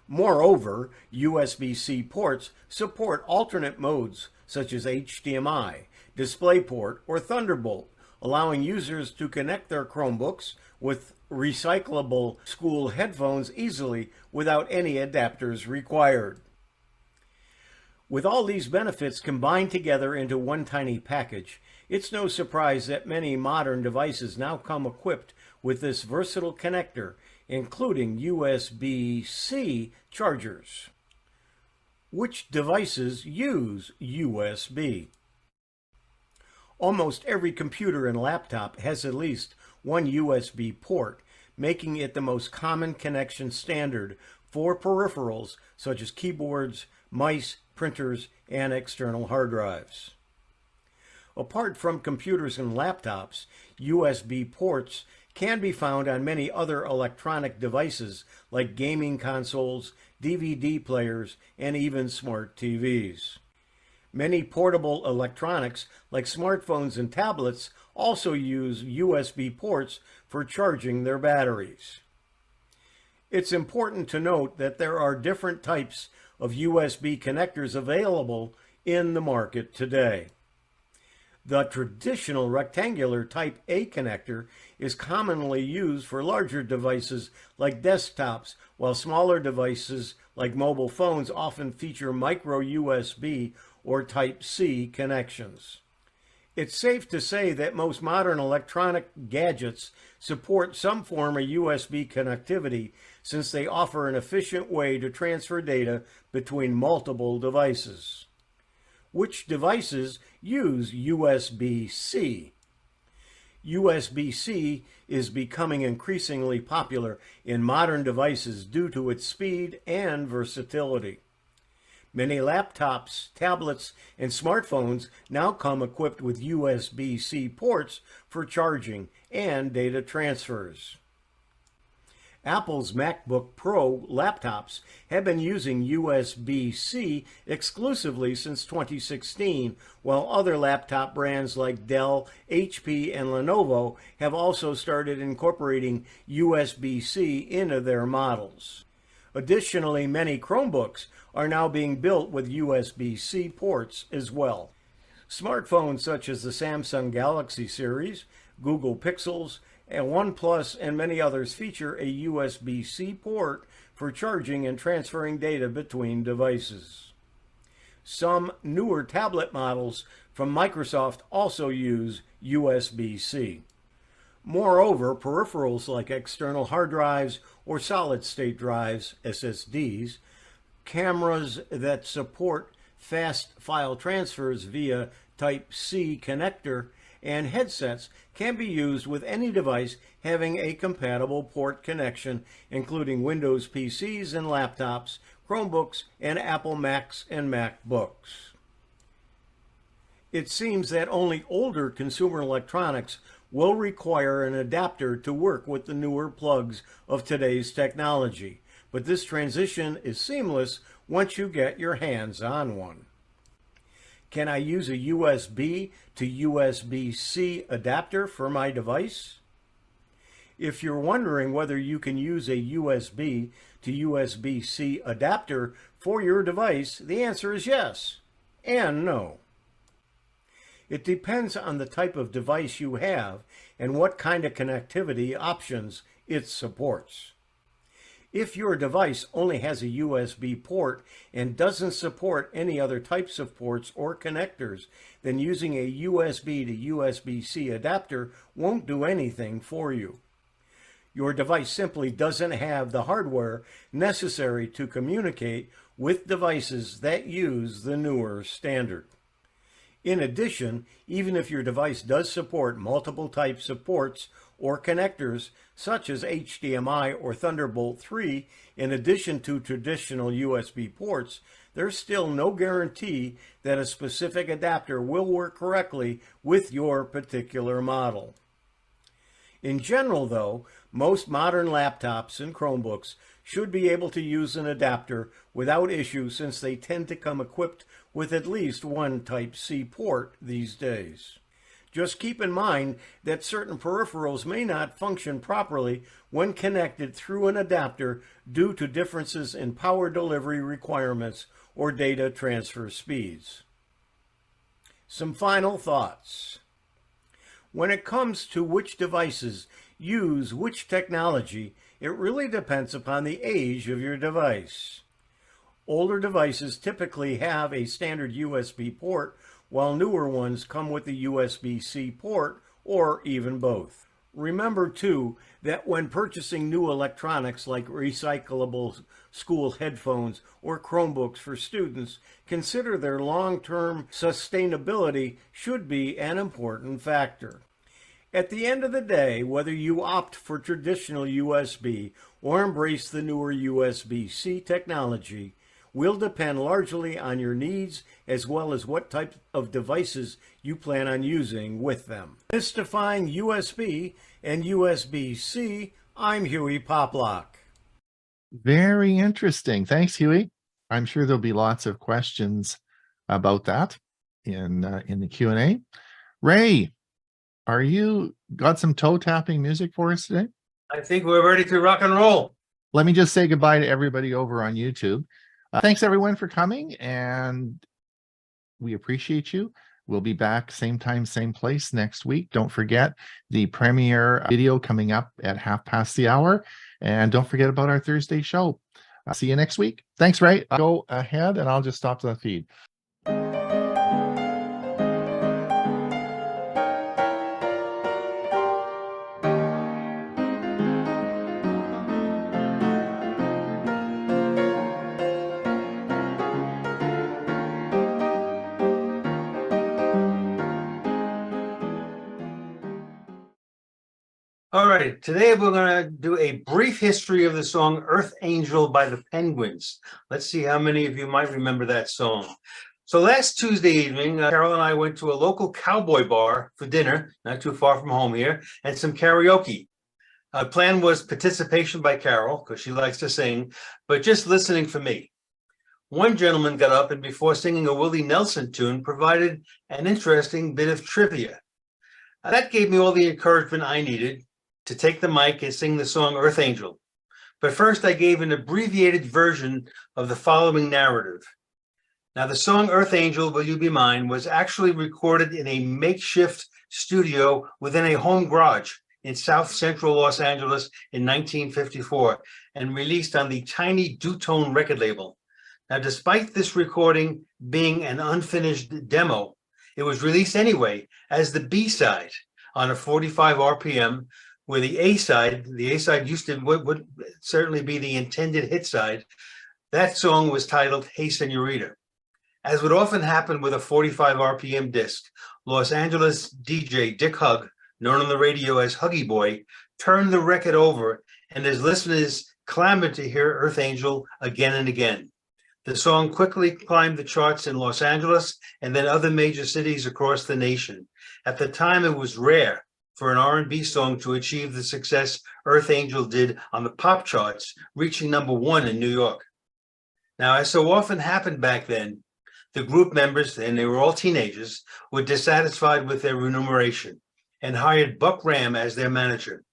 B: Moreover, USB-C ports support alternate modes such as HDMI, DisplayPort, or Thunderbolt, allowing users to connect their Chromebooks with recyclable school headphones easily without any adapters required. With all these benefits combined together into one tiny package, it's no surprise that many modern devices now come equipped with this versatile connector, including USB-C chargers. Which devices use USB? Almost every computer and laptop has at least one USB port, making it the most common connection standard for peripherals such as keyboards, mice, printers, and external hard drives. Apart from computers and laptops, USB ports can be found on many other electronic devices like gaming consoles, DVD players, and even smart TVs. Many portable electronics like smartphones and tablets also use USB ports for charging their batteries. It's important to note that there are different types of USB connectors available in the market today. The traditional rectangular Type A connector is commonly used for larger devices like desktops, while smaller devices like mobile phones often feature micro USB or Type C connections. It's safe to say that most modern electronic gadgets support some form of USB connectivity, since they offer an efficient way to transfer data between multiple devices. Which devices use USB-C? USB-C is becoming increasingly popular in modern devices due to its speed and versatility. Many laptops, tablets, and smartphones now come equipped with USB-C ports for charging and data transfers. Apple's MacBook Pro laptops have been using USB-C exclusively since 2016, while other laptop brands like Dell, HP, and Lenovo have also started incorporating USB-C into their models. Additionally, many Chromebooks are now being built with USB-C ports as well. Smartphones such as the Samsung Galaxy series, Google Pixels, and OnePlus and many others feature a USB-C port for charging and transferring data between devices. Some newer tablet models from Microsoft also use USB-C. Moreover, peripherals like external hard drives or solid-state drives, SSDs, cameras that support fast file transfers via Type-C connector, and headsets can be used with any device having a compatible port connection, including Windows PCs and laptops, Chromebooks, and Apple Macs and MacBooks. It seems that only older consumer electronics will require an adapter to work with the newer plugs of today's technology, but this transition is seamless once you get your hands on one. Can I use a USB to USB-C adapter for my device? If you're wondering whether you can use a USB to USB-C adapter for your device, the answer is yes and no. It depends on the type of device you have and what kind of connectivity options it supports. If your device only has a USB port and doesn't support any other types of ports or connectors, then using a USB to USB-C adapter won't do anything for you. Your device simply doesn't have the hardware necessary to communicate with devices that use the newer standard. In addition, even if your device does support multiple types of ports or connectors, such as HDMI or Thunderbolt 3, in addition to traditional USB ports, there's still no guarantee that a specific adapter will work correctly with your particular model. In general, though, most modern laptops and Chromebooks should be able to use an adapter without issue, since they tend to come equipped with at least one Type-C port these days. Just keep in mind that certain peripherals may not function properly when connected through an adapter due to differences in power delivery requirements or data transfer speeds. Some final thoughts. When it comes to which devices use which technology, it really depends upon the age of your device. Older devices typically have a standard USB port, while newer ones come with a USB-C port or even both. Remember, too, that when purchasing new electronics like recyclable school headphones or Chromebooks for students, consider their long-term sustainability should be an important factor. At the end of the day, whether you opt for traditional USB or embrace the newer USB-C technology will depend largely on your needs, as well as what type of devices you plan on using with them. Demystifying USB and USB-C, I'm Hewie Poplock.
A: Very interesting. Thanks, Hewie. I'm sure there'll be lots of questions about that in the Q&A. Ray, are you got some toe tapping music for us today?
D: I think we're ready to rock and roll.
A: Let me just say goodbye to everybody over on YouTube. Thanks everyone for coming, and we appreciate you. We'll be back same time, same place next week. Don't forget the premiere video coming up at hour, and don't forget about our Thursday show. I'll see you next week. Thanks, Ray. I'll go ahead and I'll just stop the feed.
D: All right, today we're going to do a brief history of the song Earth Angel by the Penguins. Let's see how many of you might remember that song. So last Tuesday evening, Carol and I went to a local cowboy bar for dinner, not too far from home here, and some karaoke. Our plan was participation by Carol, because she likes to sing, but just listening for me. One gentleman got up and before singing a Willie Nelson tune, provided an interesting bit of trivia. That gave me all the encouragement I needed to take the mic and sing the song Earth Angel. But first I gave an abbreviated version of the following narrative. Now the song Earth Angel, Will You Be Mine was actually recorded in a makeshift studio within a home garage in South Central Los Angeles in 1954 and released on the tiny Dutone record label. Now, despite this recording being an unfinished demo, it was released anyway as the B-side on a 45 RPM, where the A-side used to would certainly be the intended hit side. That song was titled Hey Senorita. As would often happen with a 45 RPM disc, Los Angeles DJ Dick Hug, known on the radio as Huggy Boy, turned the record over, and his listeners clamored to hear Earth Angel again and again. The song quickly climbed the charts in Los Angeles and then other major cities across the nation. At the time, it was rare for an R&B song to achieve the success Earth Angel did on the pop charts, reaching #1 in New York. Now, as so often happened back then, the group members, and they were all teenagers, were dissatisfied with their remuneration and hired Buck Ram as their manager.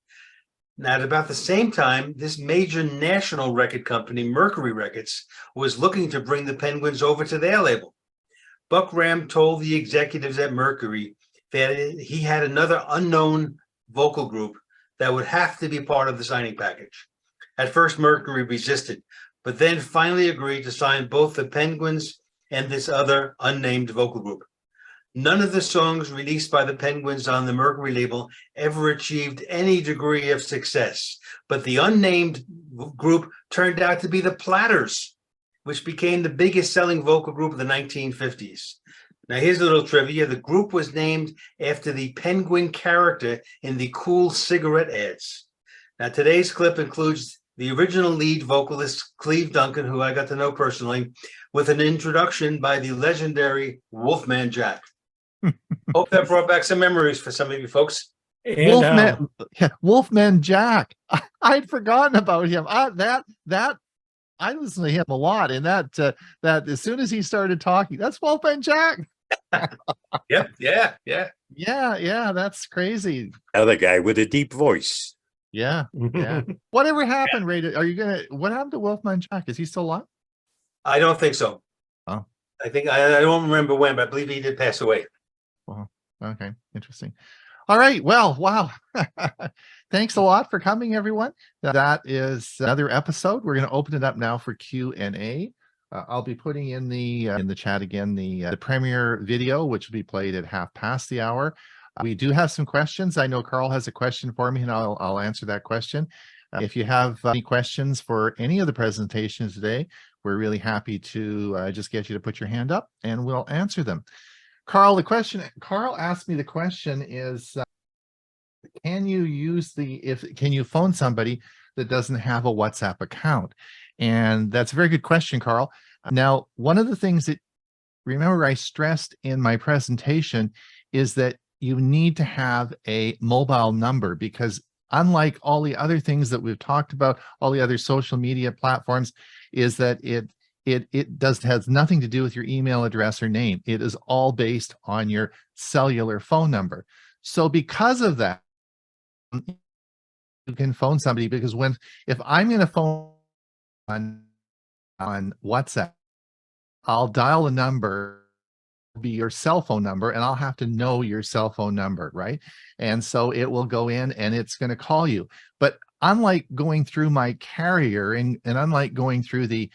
D: Now, at about the same time, this major national record company, Mercury Records, was looking to bring the Penguins over to their label. Buck Ram told the executives at Mercury that he had another unknown vocal group that would have to be part of the signing package. At first, Mercury resisted, but then finally agreed to sign both the Penguins and this other unnamed vocal group. None of the songs released by the Penguins on the Mercury label ever achieved any degree of success, but the unnamed group turned out to be the Platters, which became the biggest selling vocal group of the 1950s. Now, here's a little trivia. The group was named after the penguin character in the Cool cigarette ads. Now, today's clip includes the original lead vocalist, Cleve Duncan, who I got to know personally, with an introduction by the legendary Wolfman Jack. Hope that brought back some memories for some of you folks.
B: And
A: Wolfman Jack. I'd forgotten about him. I listen to him a lot, and that as soon as he started talking, that's Wolfman Jack.
D: Yeah.
A: Yeah, that's crazy.
C: Another guy with a deep voice.
A: Yeah. Whatever happened, Ray? What happened to Wolfman Jack? Is he still alive?
D: I don't think so.
A: Oh.
D: I don't remember when, but I believe he did pass away.
A: Well, okay, interesting. All right, well, wow. Thanks a lot for coming, everyone. That is another episode. We're going to open it up now for Q&A. I'll be putting in the chat again the premiere video, which will be played at hour. We do have some questions. I know Carl has a question for me, and I'll answer that question. If you have any questions for any of the presentations today, we're really happy to just get you to put your hand up, and we'll answer them. Carl asked me the question is, can you phone somebody that doesn't have a WhatsApp account? And that's a very good question, Carl. Now, one of the things that, remember, I stressed in my presentation is that you need to have a mobile number, because unlike all the other things that we've talked about, all the other social media platforms, is that it has nothing to do with your email address or name. It is all based on your cellular phone number. So because of that, you can phone somebody, because if I'm going to phone on WhatsApp, I'll dial a number, be your cell phone number, and I'll have to know your cell phone number, right? And so it will go in and it's going to call you. But unlike going through my carrier and unlike going through the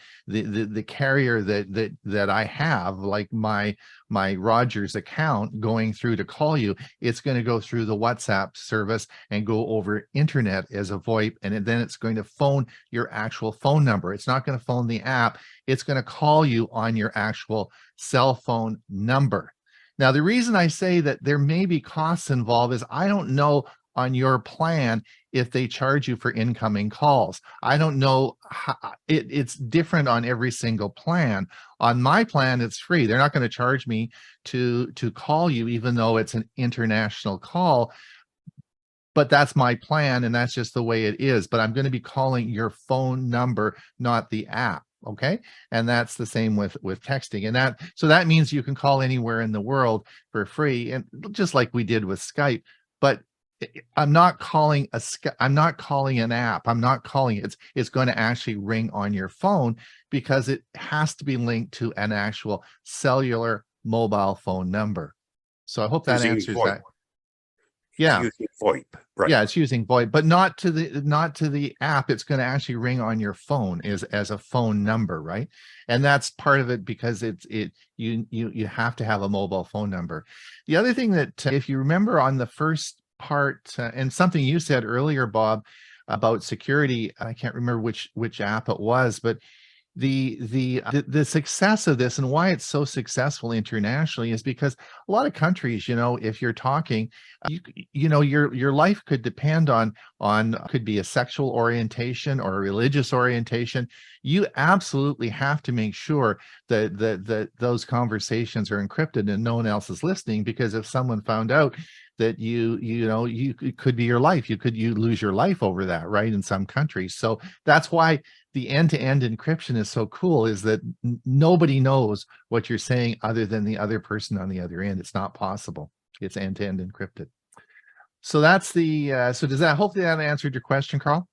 A: carrier that I have, like my Rogers account going through to call you, it's going to go through the WhatsApp service and go over internet as a VoIP, and then it's going to phone your actual phone number. It's not going to phone the app. It's going to call you on your actual cell phone number. Now, the reason I say that there may be costs involved is I don't know on your plan if they charge you for incoming calls. I don't know how, it's different on every single plan. On my plan, it's free. They're not going to charge me to call you, even though it's an international call. but that's my plan and that's just the way it is. But I'm going to be calling your phone number, not the app. Okay. And that's the same with texting. And that means you can call anywhere in the world for free. And just like we did with Skype, but I'm not calling I'm not calling an app. I'm not calling it. It's going to actually ring on your phone because it has to be linked to an actual cellular mobile phone number. So I hope that
C: Using
A: answers
C: VoIP.
A: that. Yeah.
C: Using VoIP, right?
A: Yeah, it's using VoIP, but not to the app. It's going to actually ring on your phone as a phone number, right? And that's part of it because you have to have a mobile phone number. The other thing that if you remember on the first part and something you said earlier, Bob, about security, I can't remember which app it was, but the success of this and why it's so successful internationally is because a lot of countries, if you're talking, your life could depend on could be a sexual orientation or a religious orientation. You absolutely have to make sure that those conversations are encrypted and no one else is listening, because if someone found out that it could be your life, you lose your life over that, right? In some countries. So that's why the end-to-end encryption is so cool, is that nobody knows what you're saying other than the other person on the other end. It's not possible. It's end-to-end encrypted. So that's so does that, hopefully that answered your question, Carl?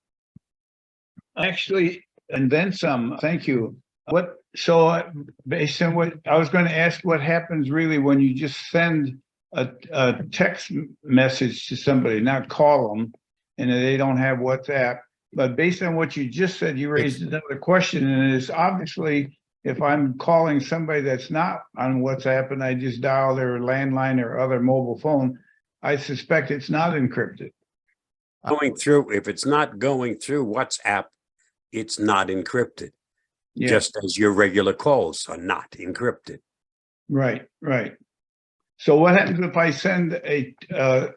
F: Actually, and then some, thank you. Based on what I was going to ask, what happens really when you just send a text message to somebody, not call them, and they don't have WhatsApp? But based on what you just said, you raised another question, and it is obviously if I'm calling somebody that's not on WhatsApp and I just dial their landline or other mobile phone, I suspect it's not encrypted.
C: If it's not going through WhatsApp, it's not encrypted.
F: Yeah.
C: Just as your regular calls are not encrypted.
F: Right. So what happens if I send WhatsApp?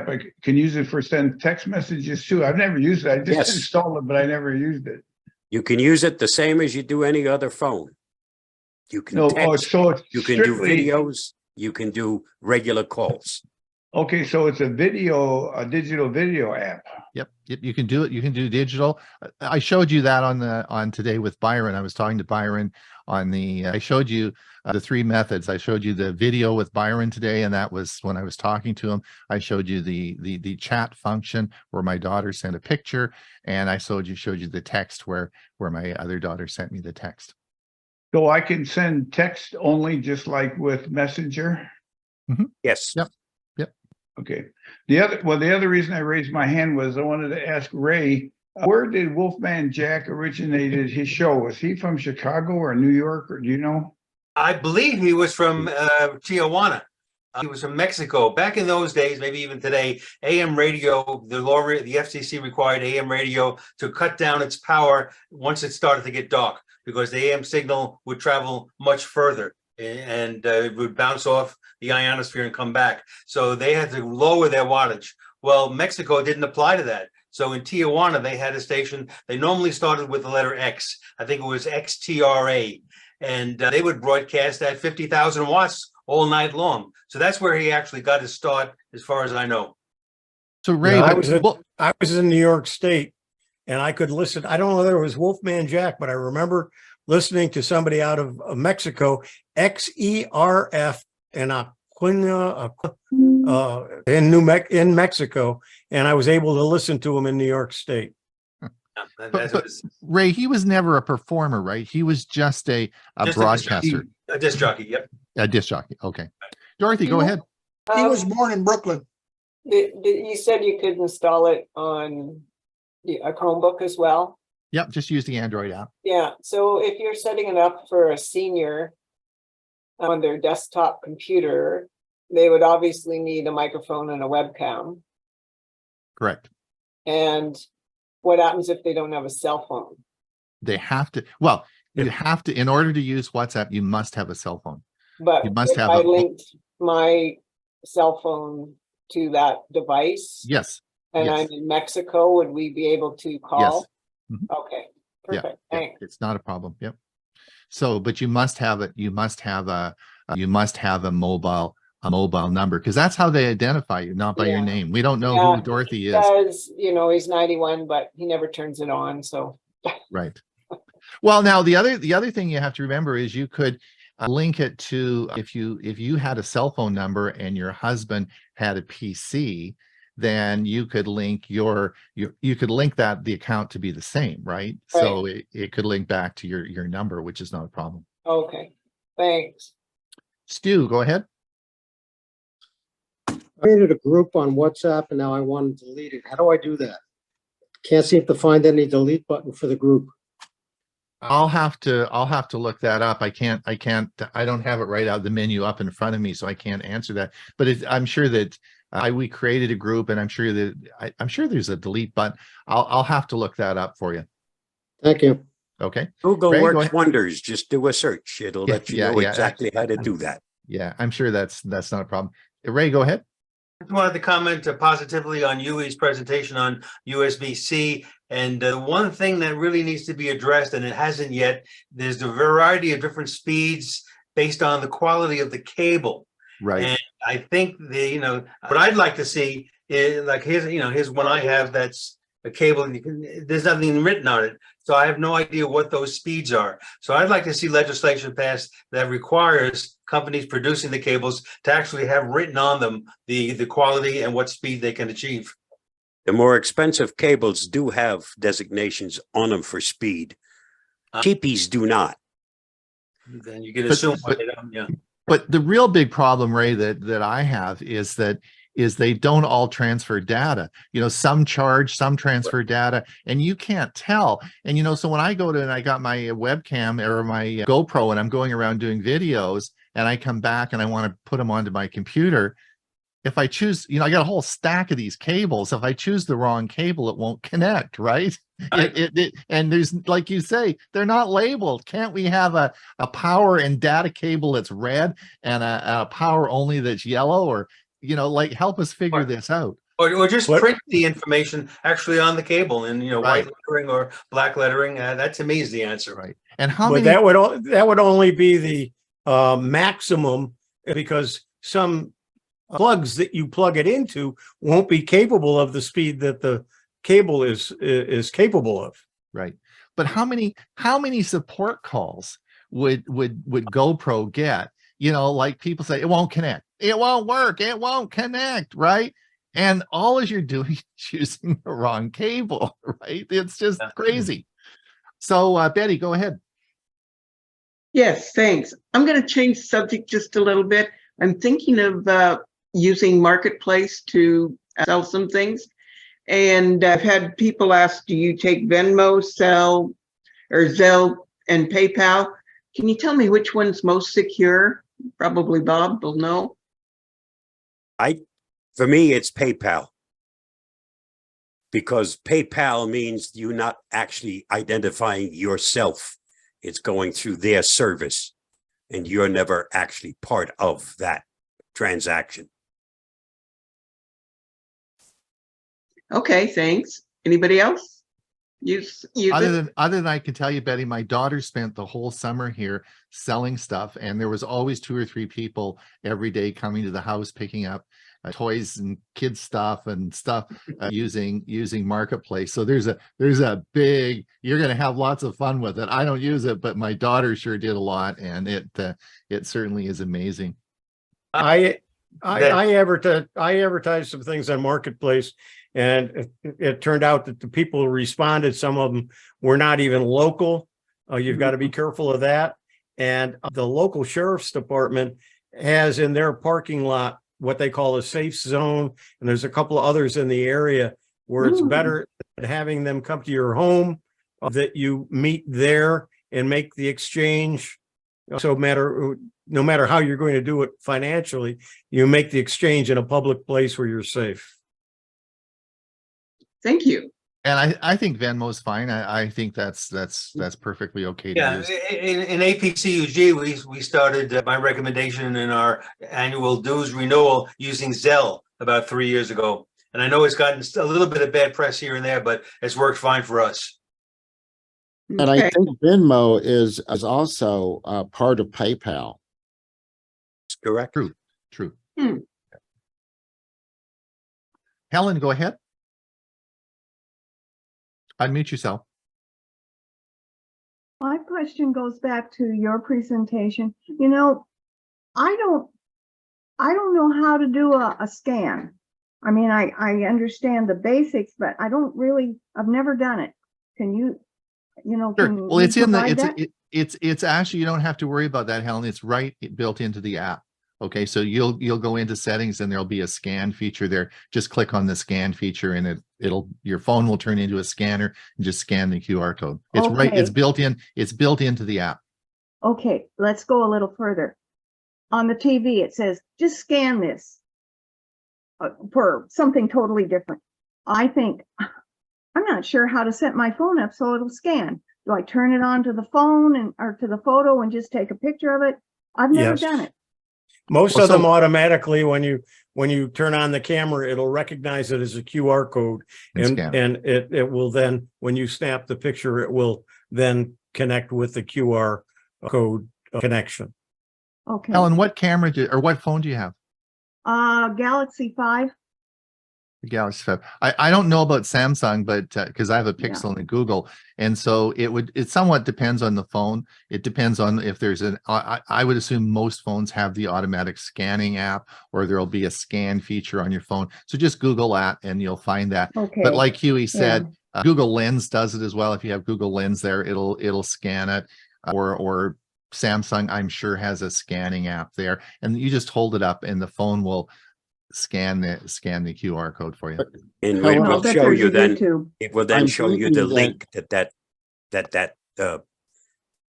F: I can use it for send text messages too. I've never used it. I just installed it, but I never used it.
C: You can use it the same as you do any other phone. You can text, you can do videos, you can do regular calls.
F: Okay, so it's a digital video app.
A: Yep, you can do it. You can do digital. I showed you that on Today with Byron. I was talking to Byron on I showed you the three methods. I showed you the video with Byron today, and that was when I was talking to him. I showed you the chat function where my daughter sent a picture, and I showed you the text where my other daughter sent me the text.
F: So I can send text only, just like with Messenger?
A: Mm-hmm.
C: Yes.
A: Yep.
F: Okay. The other reason I raised my hand was I wanted to ask Ray, where did Wolfman Jack originated his show? Was he from Chicago or New York, or do you know?
D: I believe he was from Tijuana. He was from Mexico. Back in those days, maybe even today, AM radio, the FCC required AM radio to cut down its power once it started to get dark, because the AM signal would travel much further and it would bounce off the ionosphere and come back. So they had to lower their wattage. Well, Mexico didn't apply to that. So in Tijuana, they had a station. They normally started with the letter X. I think it was XTRA. And they would broadcast at 50,000 watts all night long. So that's where he actually got his start, as far as I know.
A: So Ray,
B: I was in New York State, and I could listen. I don't know whether it was Wolfman Jack, but I remember listening to somebody out of Mexico, XERF, and in Mexico, and I was able to listen to him in New York State.
A: But Ray, he was never a performer, right? He was just a broadcaster.
D: A disc jockey, yep.
A: A disc jockey, okay. Dorothy, go ahead.
G: He was born in Brooklyn. You said you could install it on a Chromebook as well?
A: Yep, just use the Android app.
G: Yeah, so if you're setting it up for a senior on their desktop computer, they would obviously need a microphone and a webcam.
A: Correct.
G: And what happens if they don't have a cell phone?
A: They have to, well, you have to, in order to use WhatsApp, you must have a cell phone.
G: But
A: you must have
G: I linked my cell phone to that device.
A: Yes.
G: And
A: yes.
G: I'm in Mexico, would we be able to call?
A: Yes. Mm-hmm.
G: Okay, perfect.
A: Yeah,
G: Thanks.
A: it's not a problem. Yep. So, but you must have it. You must have a mobile mobile number, because that's how they identify you, not by your
G: Yeah.
A: name. We don't know
G: Yeah,
A: who Dorothy
G: he
A: is.
G: does, he's 91, but he never turns it on, so.
A: Right. Well, now the other thing you have to remember is you could link it to, if you had a cell phone number and your husband had a PC, then you could link you could link the account to be the same, right? So it could link back to your number, which is not a problem.
G: Okay, thanks.
A: Stu, go ahead.
H: I created a group on WhatsApp and now I want to delete it. How do I do that? Can't seem to find any delete button for the group.
A: I'll have to look that up. I don't have it right out of the menu up in front of me, so I can't answer that. But I'm sure that we created a group, and I'm sure that I'm sure there's a delete button. I'll have to look that up for you.
H: Thank you.
A: Okay.
C: Google
A: Ray, go
C: works
A: ahead.
C: wonders. Just do a search. It'll let you know exactly how to do that.
A: Yeah, I'm sure that's not a problem. Ray, go ahead.
D: I just wanted to comment positively on Hewie's presentation on USB-C. And one thing that really needs to be addressed, and it hasn't yet, there's a variety of different speeds based on the quality of the cable.
A: Right.
D: And I think what I'd like to see is like here's one I have that's a cable, and there's nothing written on it. So I have no idea what those speeds are. So I'd like to see legislation passed that requires companies producing the cables to actually have written on them the quality and what speed they can achieve.
C: The more expensive cables do have designations on them for speed. Cheapies do not.
D: Then you can assume what they don't, yeah.
A: But the real big problem, Ray, that I have is they don't all transfer data. Some charge, some transfer data, and you can't tell. And so when I go to and I got my webcam or my GoPro and I'm going around doing videos and I come back and I want to put them onto my computer, if I choose, I got a whole stack of these cables. If I choose the wrong cable, it won't connect, right? And there's, like you say, they're not labeled. Can't we have a power and data cable that's red and a power only that's yellow, or like help us figure this out?
D: Or just print the information actually on the cable in white lettering or black lettering. That to me is the answer.
A: Right. And how
B: But
A: many?
B: that would only be the maximum, because some plugs that you plug it into won't be capable of the speed that the cable is capable of.
A: Right. But how many support calls would GoPro get? Like people say, it won't connect, it won't work, it won't connect, right? And all you're doing is choosing the wrong cable, right? It's just crazy. So Betty, go ahead.
I: Yes, thanks. I'm going to change the subject just a little bit. I'm thinking of using Marketplace to sell some things. And I've had people ask, do you take Venmo, Zelle, and PayPal? Can you tell me which one's most secure? Probably Bob will know.
C: For me, it's PayPal. Because PayPal means you're not actually identifying yourself. It's going through their service, and you're never actually part of that transaction.
I: Okay, thanks. Anybody else?
A: Other than I can tell you, Betty, my daughter spent the whole summer here selling stuff, and there was always 2 or 3 people every day coming to the house picking up toys and kids stuff and stuff using Marketplace. So there's a big, you're going to have lots of fun with it. I don't use it, but my daughter sure did a lot, and it certainly is amazing.
B: I advertised some things on Marketplace, and it turned out that the people who responded, some of them were not even local. You've got to be careful of that. And the local sheriff's department has in their parking lot what they call a safe zone. And there's a couple of others in the area where it's better than having them come to your home, that you meet there and make the exchange. So no matter how you're going to do it financially, you make the exchange in a public place where you're safe.
I: Thank you.
A: And I think Venmo's fine. I think that's perfectly okay to use.
D: In APCUG, we started my recommendation in our annual dues renewal using Zelle about 3 years ago. And I know it's gotten a little bit of bad press here and there, but it's worked fine for us.
E: And I think Venmo is also part of PayPal.
C: Correct.
A: True. Helen, go ahead. Unmute yourself.
J: My question goes back to your presentation. You know, I don't know how to do a scan. I mean, I understand the basics, but I don't really, I've never done it. Can you,
A: Sure.
J: can
A: Well,
J: you
A: it's in the,
J: provide that?
A: it's actually, you don't have to worry about that, Helen. It's built into the app. Okay, so you'll go into settings and there'll be a scan feature there. Just click on the scan feature and your phone will turn into a scanner and just scan the QR code. It's right, it's
J: Okay.
A: built into the app.
J: Okay, let's go a little further. On the TV, it says, just scan this for something totally different. I think, I'm not sure how to set my phone up so it'll scan. Do I turn it on to the phone or to the photo and just take a picture of it? I've never
B: Yes.
J: done it.
B: Most
A: Well,
B: of them
A: so-
B: automatically, when you turn on the camera, it'll recognize it as a QR code,
A: And
B: and
A: scan it.
B: it will then, when you snap the picture, it will then connect with the QR code connection.
J: Okay.
A: Helen, what camera what phone do you have?
J: Galaxy 5.
A: The Galaxy 5. I don't know about Samsung, but because I have a
J: Yeah.
A: Pixel and a Google, and so it somewhat depends on the phone. It depends on if there's I would assume most phones have the automatic scanning app, or there'll be a scan feature on your phone. So just Google that and you'll find that.
J: Okay.
A: But like Hewie said, Google Lens does it as well. If you have Google Lens there, it'll scan it, or Samsung, I'm sure, has a scanning app there, and you just hold it up and the phone will scan the QR code for you.
C: And
E: Helen,
C: it
J: I'll
C: will
J: bet
C: show
J: there's
C: you
J: a
C: then,
J: YouTube.
C: it will then
E: I'm
C: show you the
E: thinking
C: link that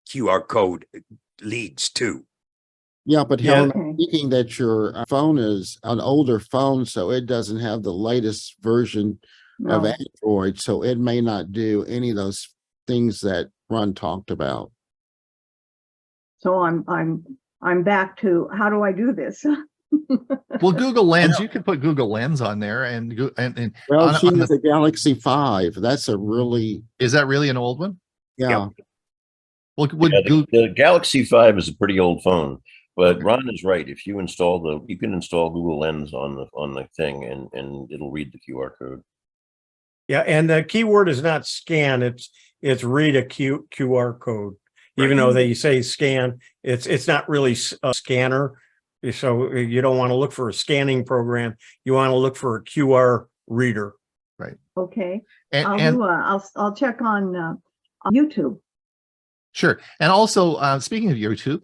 C: QR code leads to.
E: Yeah, but
B: Yeah.
E: Helen,
J: Okay.
E: I'm thinking that your phone is an older phone, so it doesn't have the latest version of
J: No.
E: Android, so it may not do any of those things that Ron talked about.
J: So I'm back to, how do I do this?
A: Well, Google Lens, you could put Google Lens on there and
E: Well,
A: on
E: she
A: the-
E: has a Galaxy 5. That's a really,
A: is that really an old one?
E: yeah.
A: Well,
K: Yeah,
A: Google,
K: the Galaxy 5 is a pretty old phone, but Ron is right. If you you can install Google Lens on the thing and it'll read the QR code.
B: Yeah, and the keyword is not scan, it's read a QR code. Even though they say scan, it's not really a scanner. So you don't want to look for a scanning program. You want to look for a QR reader.
J: Okay.
A: and
J: I'll check on YouTube.
A: sure. And also, speaking of YouTube,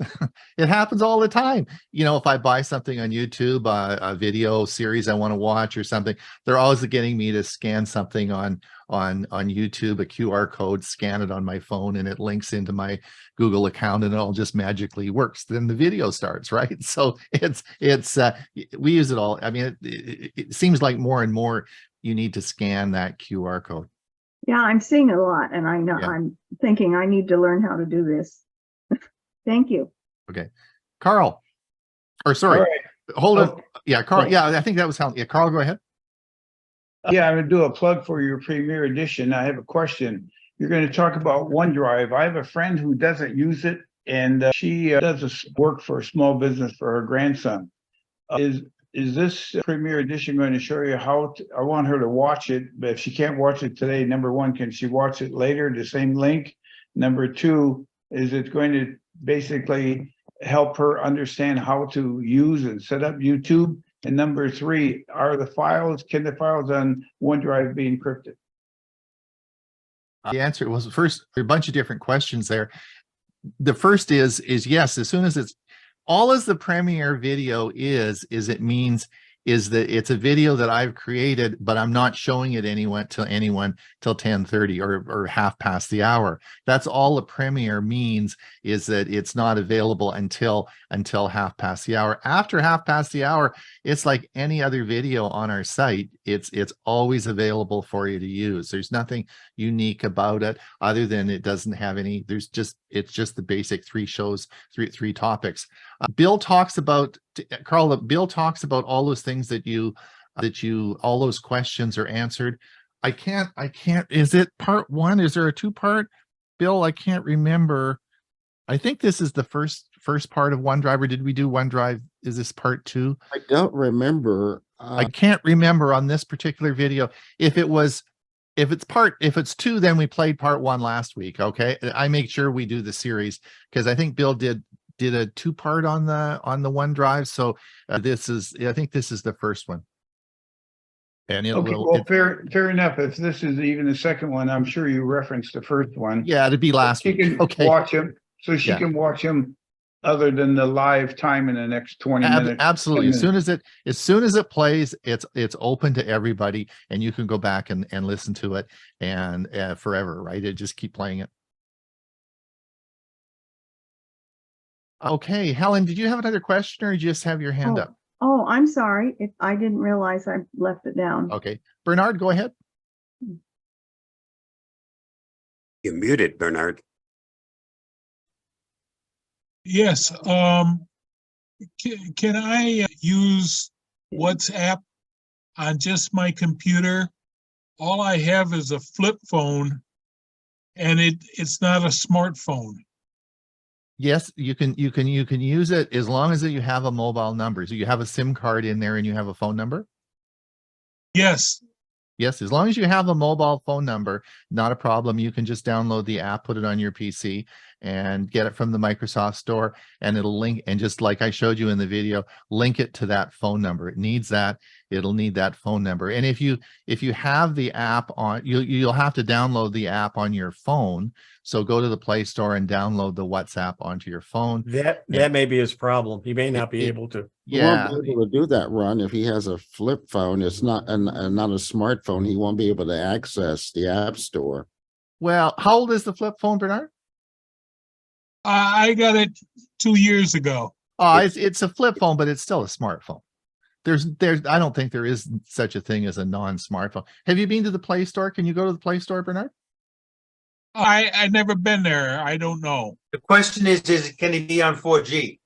A: it happens all the time. If I buy something on YouTube, a video series I want to watch or something, they're always getting me to scan something on YouTube, a QR code, scan it on my phone, and it links into my Google account, and it all just magically works. Then the video starts, right? So we use it all. I mean, it seems like more and more you need to scan that QR code.
J: Yeah, I'm seeing it a lot, and I know
A: Yeah.
J: I'm thinking I need to learn how to do this. Thank you.
A: Okay, Carl, or sorry,
F: All right.
A: hold on.
F: Oh.
A: Yeah, Carl.
F: Oh.
A: Yeah, I think that was Helen. Yeah, Carl, go ahead.
F: Yeah, I'm gonna do a plug for your Premier Edition. I have a question. You're going to talk about OneDrive. I have a friend who doesn't use it, and she does work for a small business for her grandson. Is this Premier Edition going to show you how to, I want her to watch it, but if she can't watch it today, number one, can she watch it later, the same link? Number two, is it going to basically help her understand how to use and set up YouTube? And number three, can the files on OneDrive be encrypted?
A: The answer was first a bunch of different questions there. The first is yes, as soon as it's all as the Premiere video is that it's a video that I've created, but I'm not showing it till 10:30 or half past the hour. That's all a Premiere means, is that it's not available until half past the hour. After half past the hour, it's like any other video on our site. It's always available for you to use. There's nothing unique about it other than it doesn't have any, it's just the basic three topics. Bill talks about, Carl, Bill talks about all those things all those questions are answered. I can't, is it part one? Is there a two-part? Bill, I can't remember. I think this is the first part of OneDrive, or did we do OneDrive? Is this part 2?
E: I don't remember.
A: I can't remember on this particular video. If it's 2, then we played part 1 last week. Okay. I make sure we do the series because I think Bill did a 2-part on the OneDrive. So I think this is the first one. And
F: fair enough. If this is even the second one, I'm sure you referenced the first one.
A: Yeah, it'd be last
F: She
A: week.
F: can
A: Okay.
F: watch him, so she can watch him other than the live time in the next 20 minutes.
A: Absolutely. As soon as it plays, it's open to everybody, and you can go back and listen to it and forever, right? It just keep playing it. Okay, Helen, did you have another question, or did you just have your hand up?
J: Oh, I'm sorry. I didn't realize I left it down.
A: Okay, Bernard, go ahead.
C: You're muted, Bernard.
L: Yes, can I use WhatsApp on just my computer? All I have is a flip phone, and it's not a smartphone.
A: Yes, you can use it as long as you have a mobile number. So you have a SIM card in there and you have a phone number?
L: Yes.
A: Yes, as long as you have a mobile phone number, not a problem. You can just download the app, put it on your PC, and get it from the Microsoft Store, and it'll link, and just like I showed you in the video, link it to that phone number. It needs that. It'll need that phone number. And if you have the app on, you'll have to download the app on your phone. So go to the Play Store and download the WhatsApp onto your phone.
B: That may be his problem. He may not be able to.
A: Yeah,
E: He won't be able to do that, Ron. If he has a flip phone, it's not not a smartphone. He won't be able to access the App Store.
A: Well, how old is the flip phone, Bernard?
L: I got it 2 years ago.
A: Oh, it's a flip phone, but it's still a smartphone. I don't think there is such a thing as a non-smartphone. Have you been to the Play Store? Can you go to the Play Store, Bernard?
L: I've never been there. I don't know.
D: The question is can he be on 4G?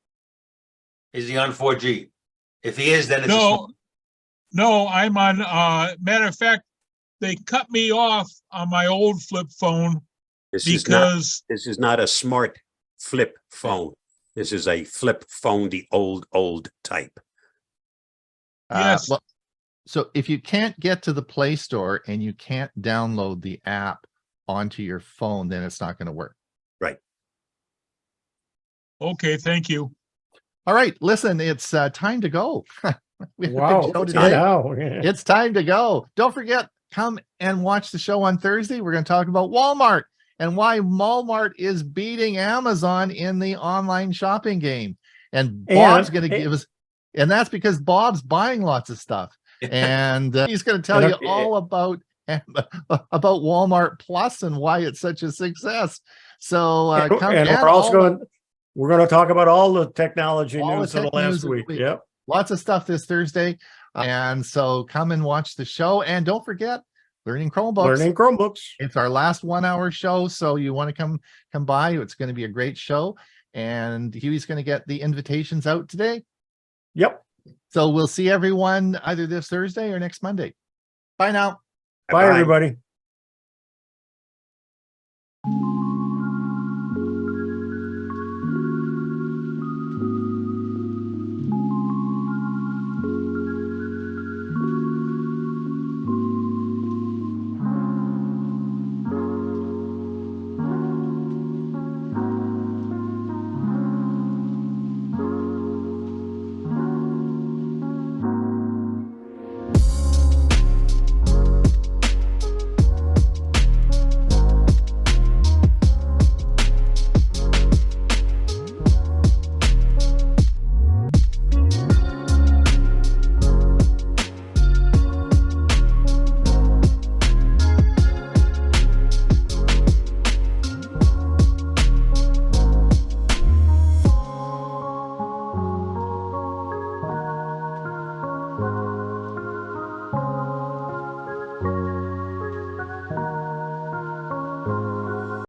D: Is he on 4G? If he is, then it's
L: no, I'm on, matter of fact, they cut me off on my old flip phone
C: This
L: because
C: is not a smart flip phone. This is a flip phone, the old type.
L: Yes.
A: Well, so if you can't get to the Play Store and you can't download the app onto your phone, then it's not going to work.
C: Right.
L: Okay, thank you.
A: All right, listen, it's time to go. We have a
B: Wow.
A: big show today.
B: Yeah.
A: It's time to go. Don't forget, come and watch the show on Thursday. We're going to talk about Walmart and why Walmart is beating Amazon in the online shopping game. And Bob's going to give us, and that's because Bob's buying lots of stuff. And he's going to tell you all about Walmart Plus and why it's such a success. So
B: we're going to talk about all the technology
A: all
B: news
A: the
B: of the
A: tech
B: last
A: news of the
B: week.
A: week.
B: Yep.
A: Lots of stuff this Thursday. And so come and watch the show. And don't forget, Learning Chromebooks. It's our last 1-hour show. So you want to come by. It's going to be a great show. And Huey's going to get the invitations out today.
B: Yep.
A: So we'll see everyone either this Thursday or next Monday. Bye now.
B: Bye, everybody.